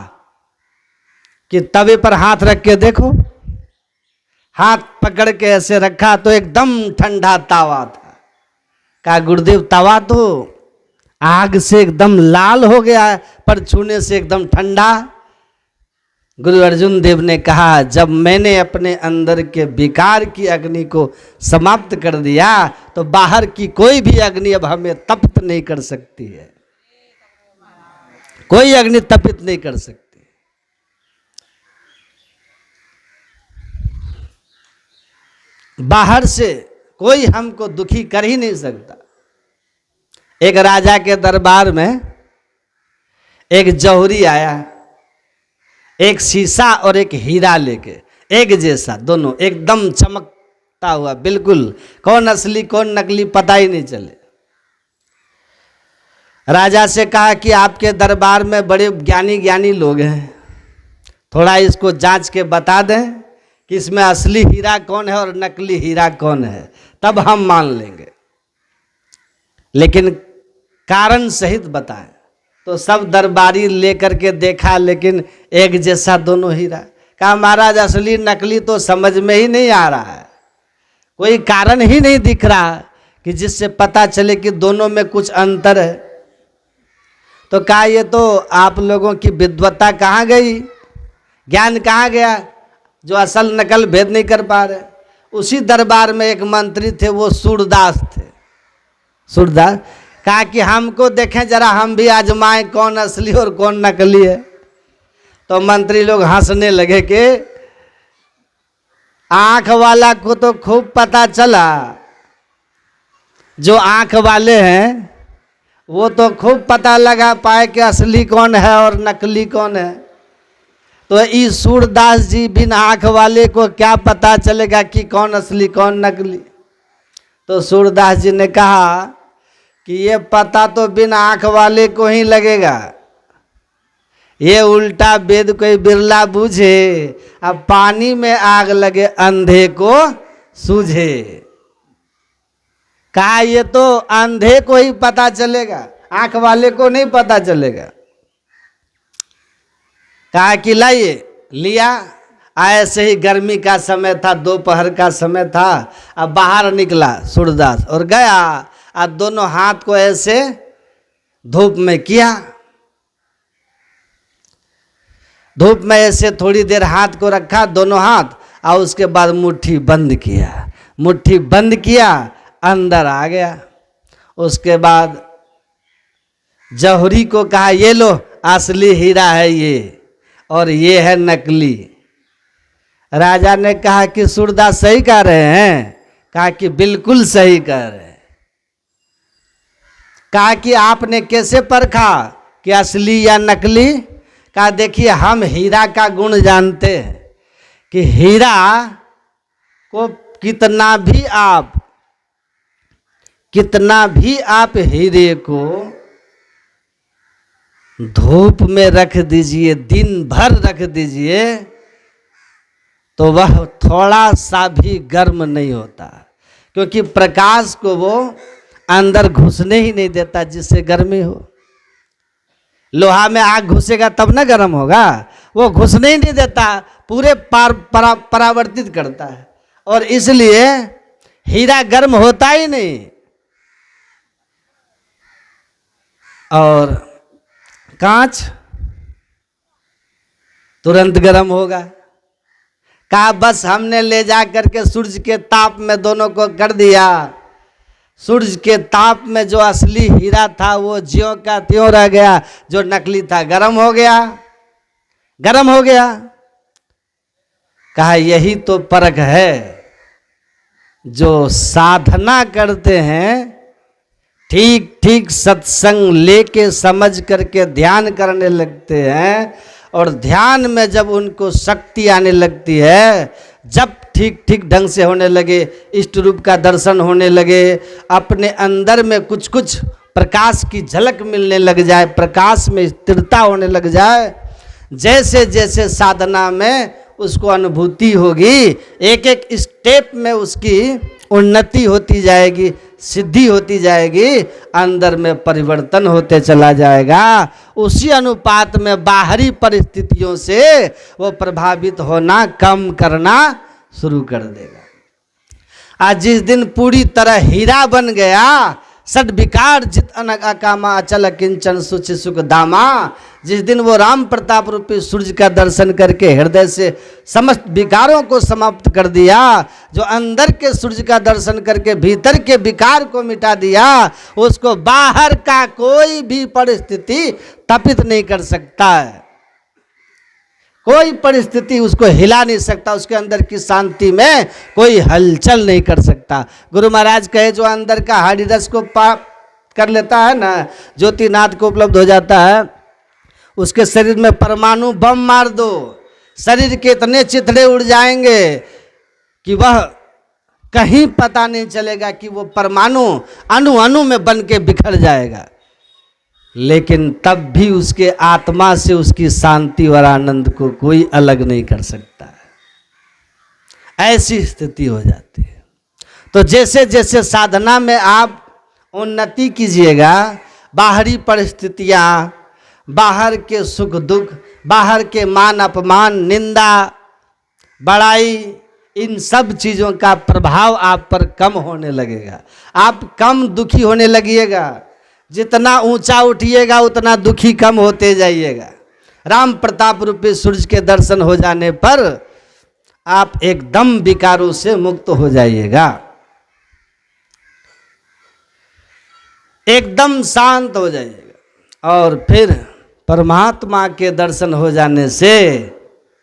कि तवे पर हाथ रख के देखो। हाथ पकड़ के ऐसे रखा तो एकदम ठंडा तावा था। कहा गुरुदेव तवा तो आग से एकदम लाल हो गया है, पर छूने से एकदम ठंडा। गुरु अर्जुन देव ने कहा जब मैंने अपने अंदर के विकार की अग्नि को समाप्त कर दिया तो बाहर की कोई भी अग्नि अब हमें तप्त नहीं कर सकती है, कोई अग्नि तपित नहीं कर सकती। बाहर से कोई हमको दुखी कर ही नहीं सकता। एक राजा के दरबार में एक जौहरी आया, एक शीशा और एक हीरा लेके, एक जैसा दोनों, एकदम चमकता हुआ, बिल्कुल कौन असली कौन नकली पता ही नहीं चले। राजा से कहा कि आपके दरबार में बड़े ज्ञानी ज्ञानी लोग हैं, थोड़ा इसको जांच के बता दें कि इसमें असली हीरा कौन है और नकली हीरा कौन है, तब हम मान लेंगे, लेकिन कारण सहित बताएं। तो सब दरबारी लेकर के देखा, लेकिन एक जैसा दोनों हीरा। कहा महाराज असली नकली तो समझ में ही नहीं आ रहा है, कोई कारण ही नहीं दिख रहा कि जिससे पता चले कि दोनों में कुछ अंतर है। तो कहा ये तो आप लोगों की विद्वत्ता कहाँ गई, ज्ञान कहाँ गया जो असल नकल भेद नहीं कर पा रहे। उसी दरबार में एक मंत्री थे, वो सूरदास थे। सूरदास कहा कि हमको देखें जरा, हम भी आजमाएं कौन असली और कौन नकली है। तो मंत्री लोग हंसने लगे कि आंख वाला को तो खूब पता चला, जो आंख वाले हैं वो तो खूब पता लगा पाए कि असली कौन है और नकली कौन है। तो इस सूरदास जी बिन आंख वाले को क्या पता चलेगा कि कौन असली कौन नकली। तो सूरदास जी ने कहा कि ये पता तो बिन आंख वाले को ही लगेगा, ये उल्टा वेद कोई बिरला बूझे, अब पानी में आग लगे अंधे को सूझे। कहा ये तो अंधे को ही पता चलेगा, आंख वाले को नहीं पता चलेगा। कहा कि लाइए, लिया। ऐसे ही गर्मी का समय था, दोपहर का समय था। अब बाहर निकला सूरदास और गया, और दोनों हाथ को ऐसे धूप में किया। धूप में ऐसे थोड़ी देर हाथ को रखा, दोनों हाथ, और उसके बाद मुट्ठी बंद किया। मुट्ठी बंद किया, अंदर आ गया। उसके बाद जौहरी को कहा ये लो असली हीरा है ये, और ये है नकली। राजा ने कहा कि सूरदास सही कह रहे हैं। कहा कि बिल्कुल सही कह रहे हैं। कहा कि आपने कैसे परखा कि असली या नकली? कहा देखिए हम हीरा का गुण जानते हैं कि हीरा को कितना भी आप हीरे को धूप में रख दीजिए, दिन भर रख दीजिए, तो वह थोड़ा सा भी गर्म नहीं होता, क्योंकि प्रकाश को वो अंदर घुसने ही नहीं देता जिससे गर्मी हो। लोहा में आग घुसेगा तब ना गर्म होगा, वो घुसने ही नहीं देता, पूरे परावर्तित करता है, और इसलिए हीरा गर्म होता ही नहीं। और कांच तुरंत गर्म होगा। कहा बस हमने ले जा करके सूरज के ताप में दोनों को कर दिया, सूरज के ताप में जो असली हीरा था वो ज्यों का त्यों रह गया, जो नकली था गर्म हो गया। कहा यही तो परख है, जो साधना करते हैं, ठीक सत्संग लेके समझ करके ध्यान करने लगते हैं, और ध्यान में जब उनको शक्ति आने लगती है, जब ठीक ढंग से होने लगे, इष्ट रूप का दर्शन होने लगे, अपने अंदर में कुछ प्रकाश की झलक मिलने लग जाए, प्रकाश में स्थिरता होने लग जाए, जैसे जैसे साधना में उसको अनुभूति होगी, एक स्टेप में उसकी उन्नति होती जाएगी, सिद्धि होती जाएगी, अंदर में परिवर्तन होते चला जाएगा। उसी अनुपात में बाहरी परिस्थितियों से वो प्रभावित होना कम करना शुरू कर देगा। आज जिस दिन पूरी तरह हीरा बन गया, सद विकार जित अनक अकामा अचल किंचन सुच सुख दामा, जिस दिन वो राम प्रताप रूपी सूर्य का दर्शन करके हृदय से समस्त विकारों को समाप्त कर दिया, जो अंदर के सूर्य का दर्शन करके भीतर के विकार को मिटा दिया, उसको बाहर का कोई भी परिस्थिति तपित नहीं कर सकता है, कोई परिस्थिति उसको हिला नहीं सकता, उसके अंदर की शांति में कोई हलचल नहीं कर सकता। गुरु महाराज कहे जो अंदर का हरि रस को पाप कर लेता है ना, ज्योतिनाथ को उपलब्ध हो जाता है, उसके शरीर में परमाणु बम मार दो, शरीर के इतने चिथड़े उड़ जाएंगे कि वह कहीं पता नहीं चलेगा कि वो परमाणु अणु अणु में बन के बिखर जाएगा, लेकिन तब भी उसके आत्मा से उसकी शांति और आनंद को कोई अलग नहीं कर सकता है। ऐसी स्थिति हो जाती है। तो जैसे जैसे साधना में आप उन्नति कीजिएगा, बाहरी परिस्थितियाँ, बाहर के सुख दुख, बाहर के मान अपमान, निंदा, बड़ाई, इन सब चीज़ों का प्रभाव आप पर कम होने लगेगा, आप कम दुखी होने लगिएगा। जितना ऊंचा उठिएगा उतना दुखी कम होते जाइएगा। राम प्रताप रूपी सूर्य के दर्शन हो जाने पर आप एकदम विकारों से मुक्त हो जाइएगा, एकदम शांत हो जाइएगा, और फिर परमात्मा के दर्शन हो जाने से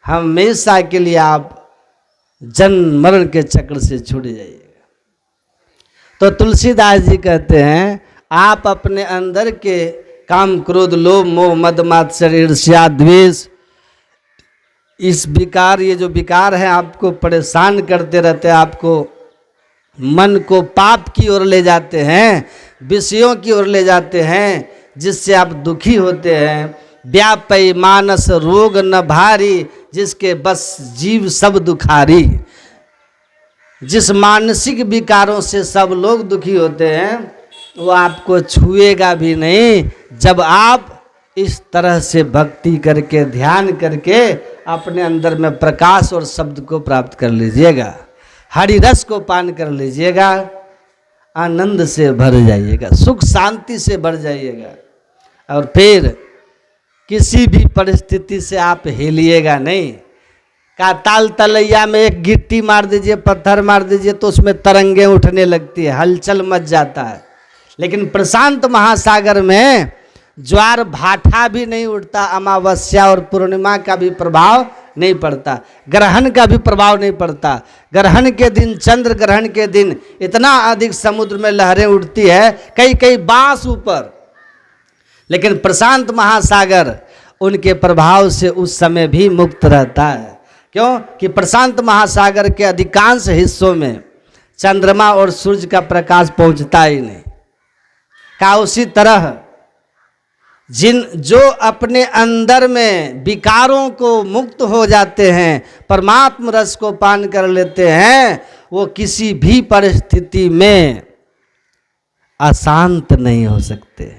हमेशा के लिए आप जन्म मरण के चक्र से छूट जाइएगा। तो तुलसीदास जी कहते हैं, आप अपने अंदर के काम क्रोध लोभ मोह मद मात्सर्य ईर्ष्या द्वेष, इस विकार, ये जो विकार है आपको परेशान करते रहते हैं, आपको मन को पाप की ओर ले जाते हैं, विषयों की ओर ले जाते हैं, जिससे आप दुखी होते हैं। व्यापई मानस रोग न भारी, जिसके बस जीव सब दुखारी। जिस मानसिक विकारों से सब लोग दुखी होते हैं, वो आपको छुएगा भी नहीं, जब आप इस तरह से भक्ति करके ध्यान करके अपने अंदर में प्रकाश और शब्द को प्राप्त कर लीजिएगा, हरि रस को पान कर लीजिएगा, आनंद से भर जाइएगा, सुख शांति से भर जाइएगा, और फिर किसी भी परिस्थिति से आप हिलिएगा नहीं। का ताल तलैया में एक गिट्टी मार दीजिए, पत्थर मार दीजिए, तो उसमें तरंगे उठने लगती है, हलचल मच जाता है, लेकिन प्रशांत महासागर में ज्वार भाटा भी नहीं उठता, अमावस्या और पूर्णिमा का भी प्रभाव नहीं पड़ता, ग्रहण का भी प्रभाव नहीं पड़ता। ग्रहण के दिन, चंद्र ग्रहण के दिन इतना अधिक समुद्र में लहरें उठती है, कई कई बांस ऊपर। लेकिन प्रशांत महासागर उनके प्रभाव से उस समय भी मुक्त रहता है। क्यों? कि प्रशांत महासागर के अधिकांश हिस्सों में चंद्रमा और सूर्य का प्रकाश पहुंचता ही नहीं। का उसी तरह जो अपने अंदर में विकारों को मुक्त हो जाते हैं, परमात्म रस को पान कर लेते हैं, वो किसी भी परिस्थिति में अशांत नहीं हो सकते,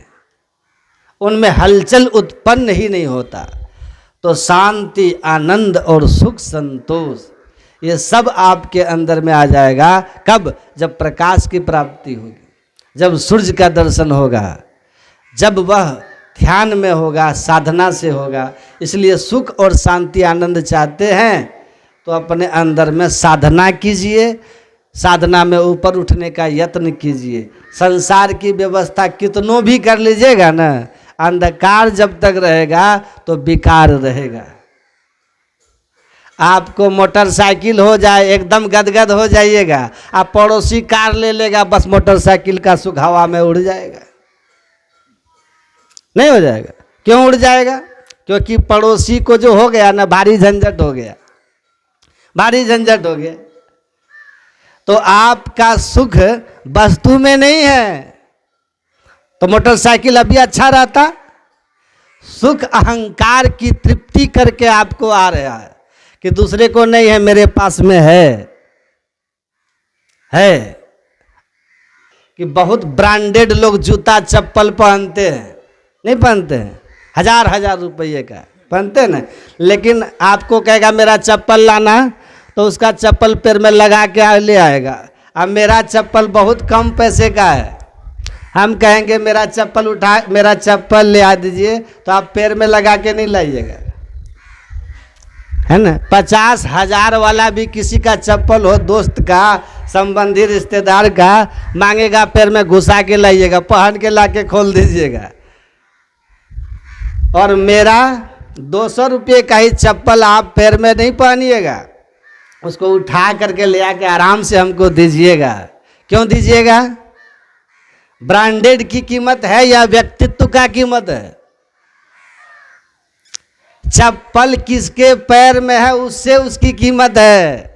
उनमें हलचल उत्पन्न ही नहीं होता। तो शांति, आनंद और सुख, संतोष, ये सब आपके अंदर में आ जाएगा। कब? जब प्रकाश की प्राप्ति होगी, जब सूर्य का दर्शन होगा, जब वह ध्यान में होगा, साधना से होगा। इसलिए सुख और शांति, आनंद चाहते हैं तो अपने अंदर में साधना कीजिए, साधना में ऊपर उठने का यत्न कीजिए। संसार की व्यवस्था कितनों भी कर लीजिएगा ना, अंधकार जब तक रहेगा तो विकार रहेगा। आपको मोटरसाइकिल हो जाए, एकदम गदगद हो जाइएगा, आप पड़ोसी कार ले लेगा, बस मोटरसाइकिल का सुख हवा में उड़ जाएगा। नहीं हो जाएगा। क्यों उड़ जाएगा? क्योंकि पड़ोसी को जो हो गया ना, भारी झंझट हो गया, भारी झंझट हो गया। तो आपका सुख वस्तु में नहीं है, तो मोटरसाइकिल अभी अच्छा रहता। सुख अहंकार की तृप्ति करके आपको आ रहा है कि दूसरे को नहीं है, मेरे पास में है। कि बहुत ब्रांडेड लोग जूता चप्पल पहनते हैं, नहीं पहनते हैं, हजार हजार रुपये का पहनते हैं ना, लेकिन आपको कहेगा मेरा चप्पल लाना, तो उसका चप्पल पैर में लगा के ले आएगा। अब मेरा चप्पल बहुत कम पैसे का है, हम कहेंगे मेरा चप्पल ले आ दीजिए, तो आप पैर में लगा के नहीं लाइएगा, है ना। 50,000 वाला भी किसी का चप्पल हो, दोस्त का, संबंधी, रिश्तेदार का, मांगेगा, पैर में घुसा के लाइएगा, पहन के ला के खोल दीजिएगा। और मेरा 200 रुपये का ही चप्पल आप पैर में नहीं पहनिएगा, उसको उठा करके ले आके आराम से हमको दीजिएगा। क्यों दीजिएगा? ब्रांडेड की कीमत है या व्यक्तित्व का कीमत है? चप्पल किसके पैर में है उससे उसकी कीमत है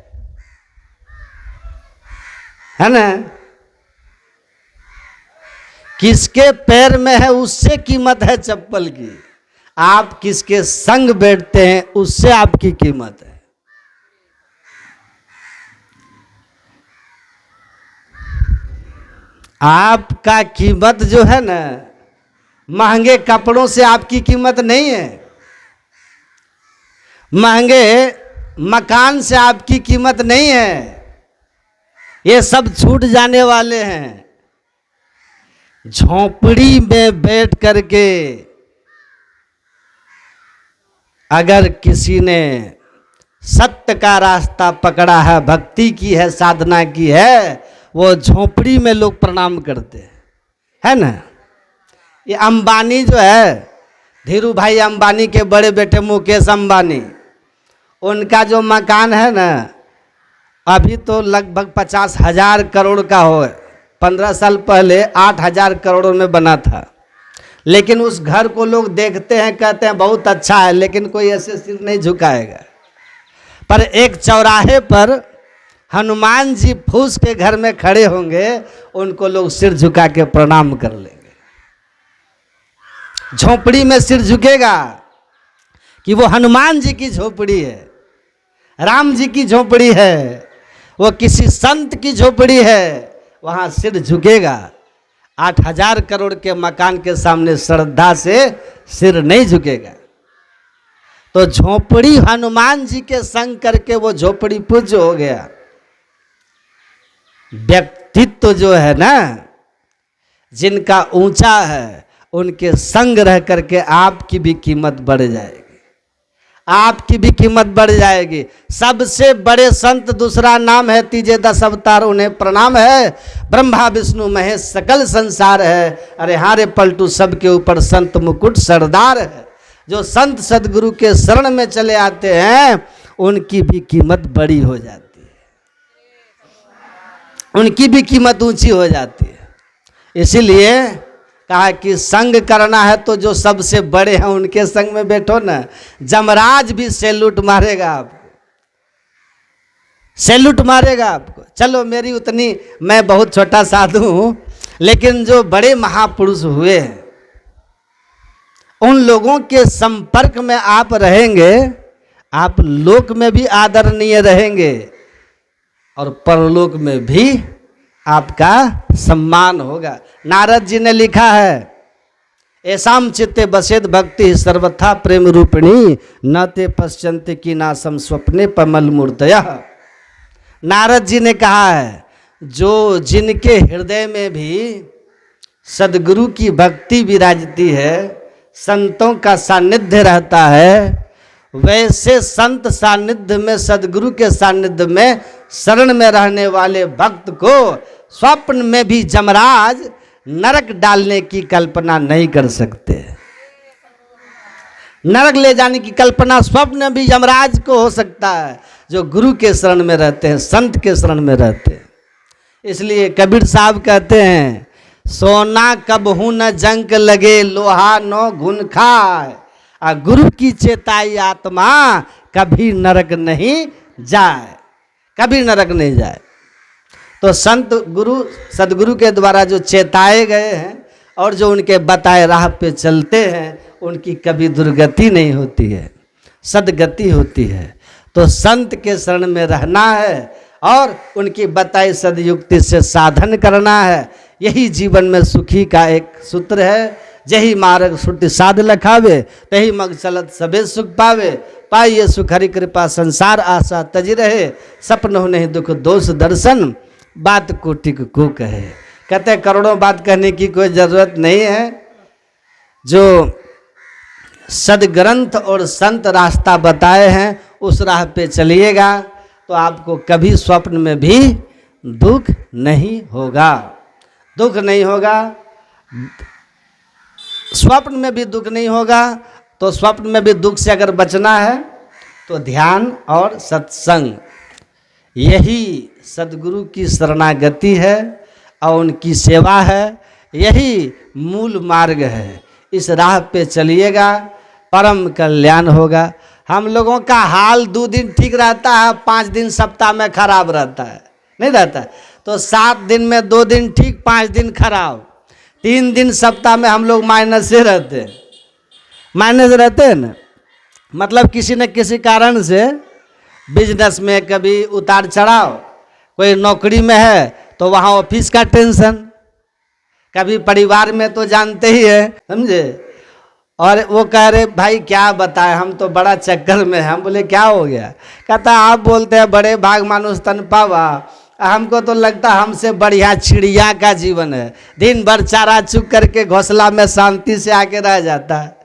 ना। किसके पैर में है उससे कीमत है चप्पल की। आप किसके संग बैठते हैं उससे आपकी कीमत है। आपका कीमत जो है ना, महंगे कपड़ों से आपकी कीमत नहीं है, महंगे मकान से आपकी कीमत नहीं है। ये सब छूट जाने वाले हैं। झोपड़ी में बैठ करके अगर किसी ने सत्य का रास्ता पकड़ा है, भक्ति की है, साधना की है, वो झोपड़ी में लोग प्रणाम करते हैं, है ना। ये अंबानी जो है, धीरू भाई अंबानी के बड़े बेटे मुकेश अंबानी, उनका जो मकान है ना, अभी तो लगभग 50,000 करोड़ का हो। 15 साल पहले 8,000 करोड़ में बना था। लेकिन उस घर को लोग देखते हैं, कहते हैं बहुत अच्छा है, लेकिन कोई ऐसे सिर नहीं झुकाएगा। पर एक चौराहे पर हनुमान जी फूस के घर में खड़े होंगे, उनको लोग सिर झुका के प्रणाम कर लेंगे। झोपड़ी में सिर झुकेगा कि वो हनुमान जी की झोपड़ी है, राम जी की झोपड़ी है, वो किसी संत की झोपड़ी है, वहां सिर झुकेगा। 8,000 करोड़ के मकान के सामने श्रद्धा से सिर नहीं झुकेगा। तो झोपड़ी हनुमान जी के संग करके वो झोपड़ी पूज्य हो गया। व्यक्तित्व जो है ना, जिनका ऊंचा है, उनके संग रह करके आपकी भी कीमत बढ़ जाएगी। आपकी भी कीमत बढ़ जाएगी। सबसे बड़े संत दूसरा नाम है, तीजे 10 अवतार उन्हें प्रणाम है, ब्रह्मा विष्णु महेश सकल संसार है। अरे हारे पलटू सबके ऊपर संत मुकुट सरदार है। जो संत सदगुरु के शरण में चले आते हैं उनकी भी कीमत बड़ी हो जाती है, उनकी भी कीमत ऊंची हो जाती है। इसीलिए कहा कि संग करना है तो जो सबसे बड़े हैं उनके संग में बैठो ना, जमराज भी सैल्यूट मारेगा आपको, सैल्यूट मारेगा आपको। चलो मेरी उतनी, मैं बहुत छोटा साधु हूं, लेकिन जो बड़े महापुरुष हुए हैं उन लोगों के संपर्क में आप रहेंगे, आप लोक में भी आदरणीय रहेंगे और परलोक में भी आपका सम्मान होगा। नारद जी ने लिखा है, ऐसाम चित्ते बसेद भक्ति सर्वथा प्रेम रूपिणी, न ते पश्चंत की नासम स्वप्ने पमल मूर्तया। नारद जी ने कहा है, जो जिनके हृदय में भी सदगुरु की भक्ति विराजती है, संतों का सानिध्य रहता है, वैसे संत सानिध्य में, सदगुरु के सानिध्य में शरण में रहने वाले भक्त को स्वप्न में भी जमराज नरक डालने की कल्पना नहीं कर सकते। नरक ले जाने की कल्पना स्वप्न में भी यमराज को हो सकता है, जो गुरु के शरण में रहते हैं, संत के शरण में रहते हैं। इसलिए कबीर साहब कहते हैं, सोना कबहू न जंक लगे, लोहा नो घुन खाए, गुरु की चेताई आत्मा कभी नरक नहीं जाए, कभी नरक नहीं जाए। तो संत गुरु सदगुरु के द्वारा जो चेताए गए हैं और जो उनके बताए राह पे चलते हैं, उनकी कभी दुर्गति नहीं होती है, सदगति होती है। तो संत के शरण में रहना है और उनकी बताई सदयुक्ति से साधन करना है। यही जीवन में सुखी का एक सूत्र है। जही मार्ग श्रुति साध लखावे, तही मग चलत सबे सुख पावे, पाइए सुख हरि कृपा संसार आशा तजी रहे, सपन हो नहीं दुख दोष दर्शन, बात कोटिक को कहे। कहते करोड़ों बात कहने की कोई जरूरत नहीं है। जो सदग्रंथ और संत रास्ता बताए हैं उस राह पे चलिएगा तो आपको कभी स्वप्न में भी दुख नहीं होगा, दुख नहीं होगा, स्वप्न में भी दुख नहीं होगा। तो स्वप्न में भी दुख से अगर बचना है तो ध्यान और सत्संग, यही सदगुरु की शरणागति है और उनकी सेवा है, यही मूल मार्ग है। इस राह पे चलिएगा, परम कल्याण होगा। हम लोगों का हाल 2 दिन ठीक रहता है, 5 दिन सप्ताह में खराब रहता है, नहीं रहता है। तो 7 दिन में 2 दिन ठीक, 5 दिन खराब, 3 दिन सप्ताह में हम लोग माइनस से रहते हैं, माइनस रहते हैं ना। मतलब किसी न किसी कारण से बिजनेस में कभी उतार चढ़ाव, कोई नौकरी में है तो वहाँ ऑफिस का टेंशन, कभी परिवार में तो जानते ही है, समझे। और वो कह रहे भाई क्या बताए, हम तो बड़ा चक्कर में हैं। हम बोले क्या हो गया? कहता आप बोलते हैं बड़े भाग मानुष तन पावा, हमको तो लगता हमसे बढ़िया चिड़िया का जीवन है, दिन भर चारा चुग करके घोंसला में शांति से आके रह जाता है।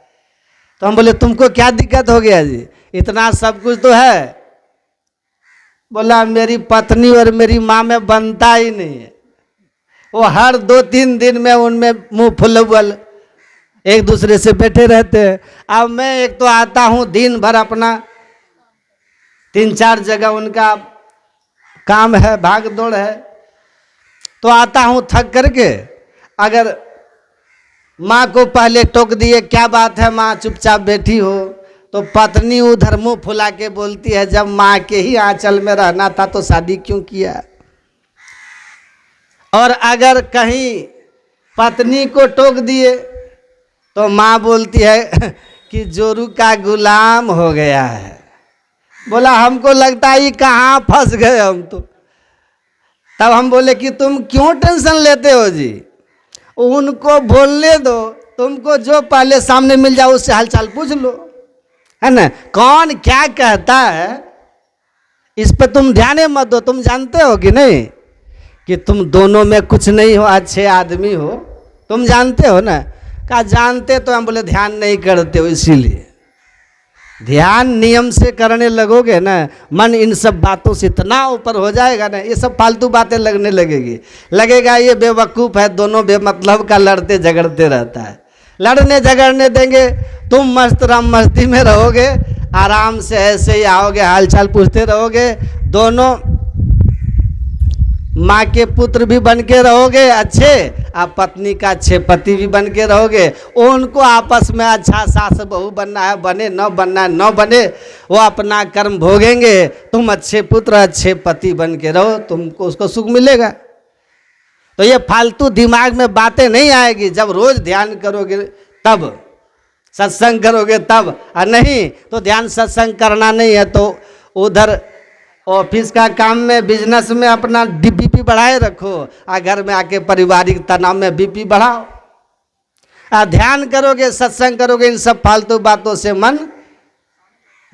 तो हम बोले तुमको क्या दिक्कत हो गया जी, इतना सब कुछ तो है। बोला मेरी पत्नी और मेरी माँ में बनता ही नहीं है, वो हर 2-3 दिन में उनमें मुंह फुलवल एक दूसरे से बैठे रहते हैं। अब मैं एक तो आता हूँ दिन भर, अपना 3-4 जगह उनका काम है, भाग दौड़ है, तो आता हूँ थक करके। अगर माँ को पहले टोक दिए क्या बात है माँ चुपचाप बैठी हो, तो पत्नी उधर मुंह फुला के बोलती है जब माँ के ही आंचल में रहना था तो शादी क्यों किया। और अगर कहीं पत्नी को टोक दिए तो माँ बोलती है कि जोरू का गुलाम हो गया है। बोला हमको लगता है ये कहाँ फंस गए हम तो। तब हम बोले कि तुम क्यों टेंशन लेते हो जी, उनको बोलने दो, तुमको जो पहले सामने मिल जाओ उससे हालचाल पूछ लो, है ना। कौन क्या कहता है इस पे तुम ध्यान मत दो। तुम जानते हो कि नहीं कि तुम दोनों में कुछ नहीं हो, अच्छे आदमी हो, तुम जानते हो ना। कहा जानते तो हम बोले ध्यान नहीं करते हो, इसीलिए ध्यान नियम से करने लगोगे ना, मन इन सब बातों से इतना ऊपर हो जाएगा ना, ये सब फालतू बातें लगने लगेगी। लगेगा ये बेवकूफ़ है, दोनों बेमतलब का लड़ते झगड़ते रहता है। लड़ने झगड़ने देंगे, तुम मस्त राम मस्ती में रहोगे, आराम से ऐसे ही आओगे, हालचाल पूछते रहोगे, दोनों माँ के पुत्र भी बन के रहोगे अच्छे, आप पत्नी का अच्छे पति भी बन के रहोगे। उनको आपस में अच्छा सास बहू बनना है बने, न बनना है न बने, वो अपना कर्म भोगेंगे, तुम अच्छे पुत्र अच्छे पति बन के रहो, तुमको उसको सुख मिलेगा। तो ये फालतू दिमाग में बातें नहीं आएगी जब रोज ध्यान करोगे तब, सत्संग करोगे तब। और नहीं तो ध्यान सत्संग करना नहीं है तो उधर ऑफिस का काम में बिजनेस में अपना बीपी बढ़ाए रखो, और घर में आके पारिवारिक तनाव में बीपी बढ़ाओ। ध्यान करोगे सत्संग करोगे, इन सब फालतू बातों से मन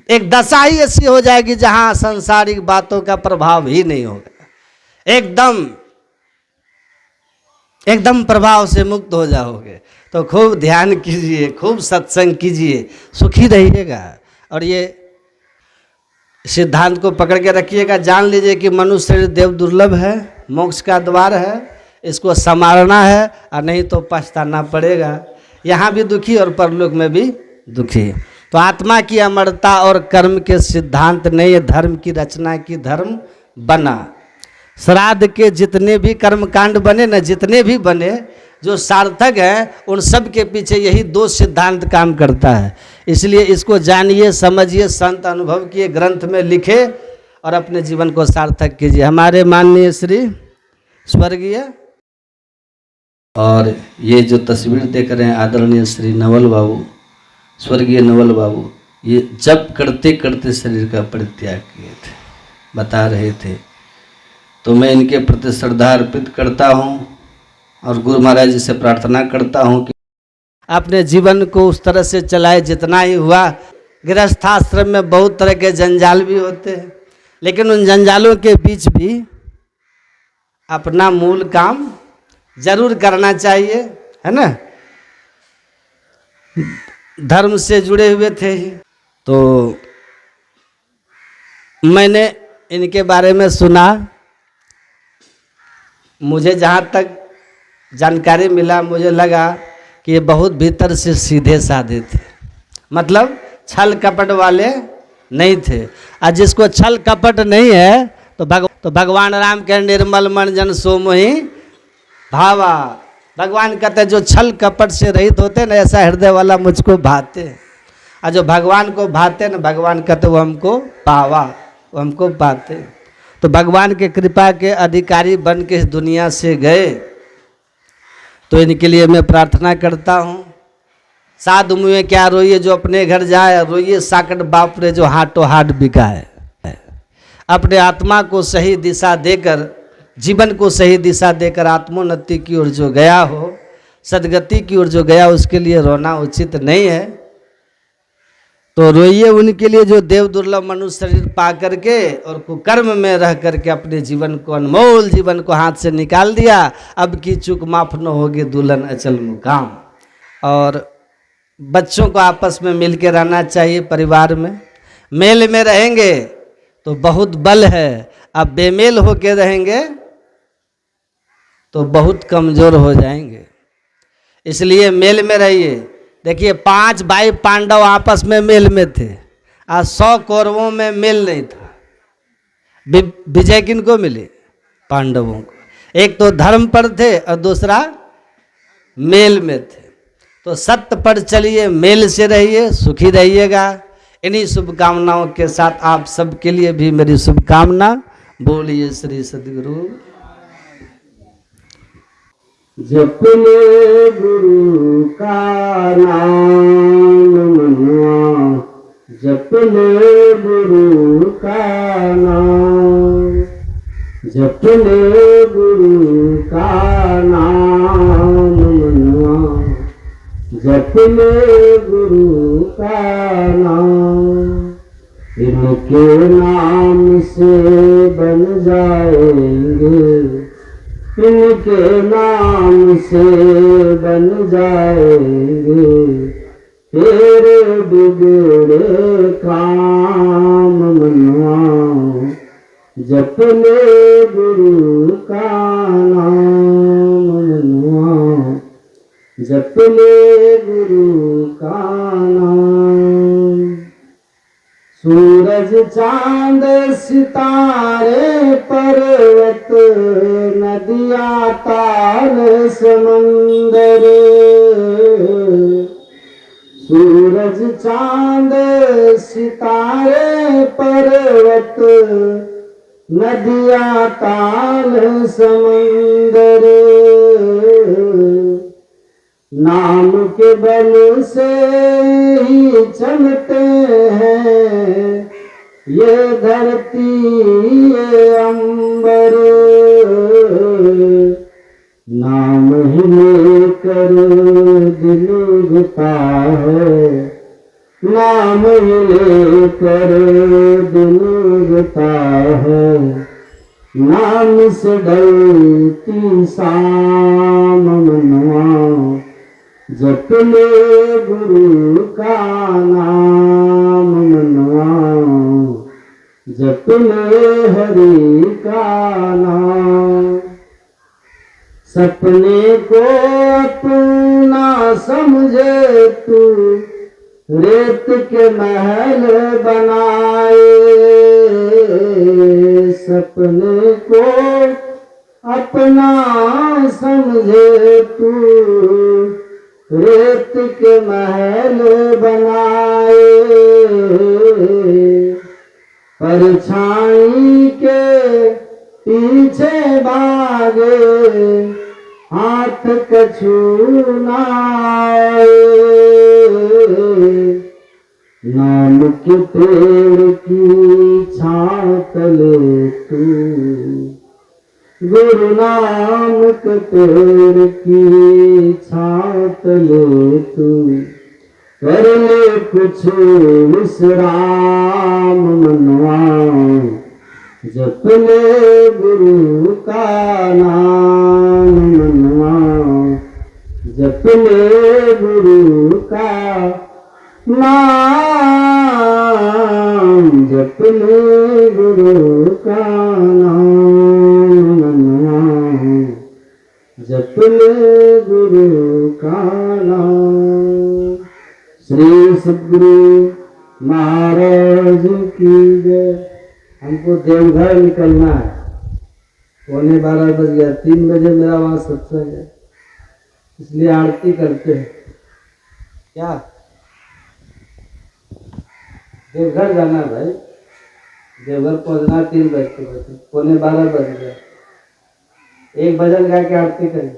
एक दशा ही ऐसी हो जाएगी जहां सांसारिक बातों का प्रभाव ही नहीं होगा, एकदम प्रभाव से मुक्त हो जाओगे। तो खूब ध्यान कीजिए, खूब सत्संग कीजिए, सुखी रहिएगा। और ये सिद्धांत को पकड़ के रखिएगा, जान लीजिए कि मनुष्य शरीर देव दुर्लभ है, मोक्ष का द्वार है, इसको संवारना है, और नहीं तो पछताना पड़ेगा, यहाँ भी दुखी और परलोक में भी दुखी। तो आत्मा की अमरता और कर्म के सिद्धांत ने ये धर्म की रचना की, धर्म बना। श्राद्ध के जितने भी कर्म कांड बने न, जितने भी बने जो सार्थक हैं, उन सब के पीछे यही दो सिद्धांत काम करता है। इसलिए इसको जानिए, समझिए, संत अनुभव किए, ग्रंथ में लिखे और अपने जीवन को सार्थक कीजिए। हमारे माननीय श्री स्वर्गीय, और ये जो तस्वीर देख रहे हैं आदरणीय श्री नवल बाबू, स्वर्गीय नवल बाबू, ये जब करते करते शरीर का परित्याग किए थे, बता रहे थे। तो मैं इनके प्रति श्रद्धा अर्पित करता हूँ और गुरु महाराज जी से प्रार्थना करता हूँ कि अपने जीवन को उस तरह से चलाए जितना ही हुआ। गृहस्थाश्रम में बहुत तरह के जंजाल भी होते हैं, लेकिन उन जंजालों के बीच भी अपना मूल काम जरूर करना चाहिए, है ना। धर्म से जुड़े हुए थे। तो मैंने इनके बारे में सुना, मुझे जहाँ तक जानकारी मिला, मुझे लगा कि ये बहुत भीतर से सीधे साधे थे, मतलब छल कपट वाले नहीं थे। और जिसको छल कपट नहीं है तो भगवान राम के निर्मल मन जन सो मोहि भावा। भगवान कहते जो छल कपट से रहित होते ना, ऐसा हृदय वाला मुझको भाते। और जो भगवान को भाते ना, भगवान कहते वो हमको पावा, वो हमको पाते। तो भगवान के कृपा के अधिकारी बन के इस दुनिया से गए, तो इनके लिए मैं प्रार्थना करता हूँ। साधु मुँह क्या रोइए जो अपने घर जाए, रोइए साकट बाप रे जो हाथों हाथ बिका है। अपने आत्मा को सही दिशा देकर, जीवन को सही दिशा देकर आत्मोन्नति की ओर जो गया हो, सदगति की ओर जो गया, उसके लिए रोना उचित नहीं है। तो रोइए उनके लिए जो देव दुर्लभ मनुष्य शरीर पा करके और कुकर्म में रह करके अपने जीवन को, अनमोल जीवन को हाथ से निकाल दिया। अब की चूक माफ न होगी दुल्हन अचल मुकाम। और बच्चों को आपस में मिल के रहना चाहिए, परिवार में मेल में रहेंगे तो बहुत बल है। अब बेमेल होके रहेंगे तो बहुत कमज़ोर हो जाएंगे। इसलिए मेल में रहिए। देखिए 5 भाई पांडव आपस में मेल में थे, आज 100 कौरवों में मेल नहीं था। विजय किनको मिली? पांडवों को। एक तो धर्म पर थे और दूसरा मेल में थे। तो सत्य पर चलिए, मेल से रहिए, सुखी रहिएगा। इन्हीं शुभकामनाओं के साथ आप सबके लिए भी मेरी शुभकामना। बोलिए श्री सद्गुरु। जप ले गुरु का नाम मनुआ, जप ले गुरु का नाम, जप ले गुरु का नाम मनुआ, जप ले गुरु का नाम। इनके नाम से बन जाएंगे, इनके नाम से बन जाएंगे तेरे बिगड़े जप ले गुरु का नाम मनुआ, जप ले गुरु का नाम। सूरज चांद सितारे पर्वत नदियाँ ताल समंदर, सूरज चांद सितारे पर्वत नदियाँ ताल समंदर, नाम के बल से ही चलते हैं ये धरती ये अंबर, नाम ही लेकर दिल उगता है, नाम ही लेकर दिल उगता है, नाम से डरती शाम मनुआ, जप ले गुरु का नाम मनुआ, जप ले हरि का नाम। सपने को अपना समझे तू रेत के महल बनाए, सपने को अपना समझे तू रेत के महल बनाए, परछाई के पीछे भागे हाथ कछु ना आए, नाम के पेड़ की छाँव तले तू, गुरु नाम के पेड़ की छाँव तले तू, कर ले कुछ विश्राम मनुआ, जप ले गुरु का नाम मनुआ, जप ले गुरु का नाम, जप ले गुरु का नाम मनुआ, जप ले गुरु का नाम। श्री सद्गुरु महाराज की जय। हमको देवघर निकलना है, 11:15 बज गया, 3 बजे मेरा वहाँ सत्संग है, इसलिए आरती करते हैं। क्या देवघर जाना है भाई, देवघर पहुँचना 3 बजे, 11:15 बज गया, 1 बजन गा के आरती करें।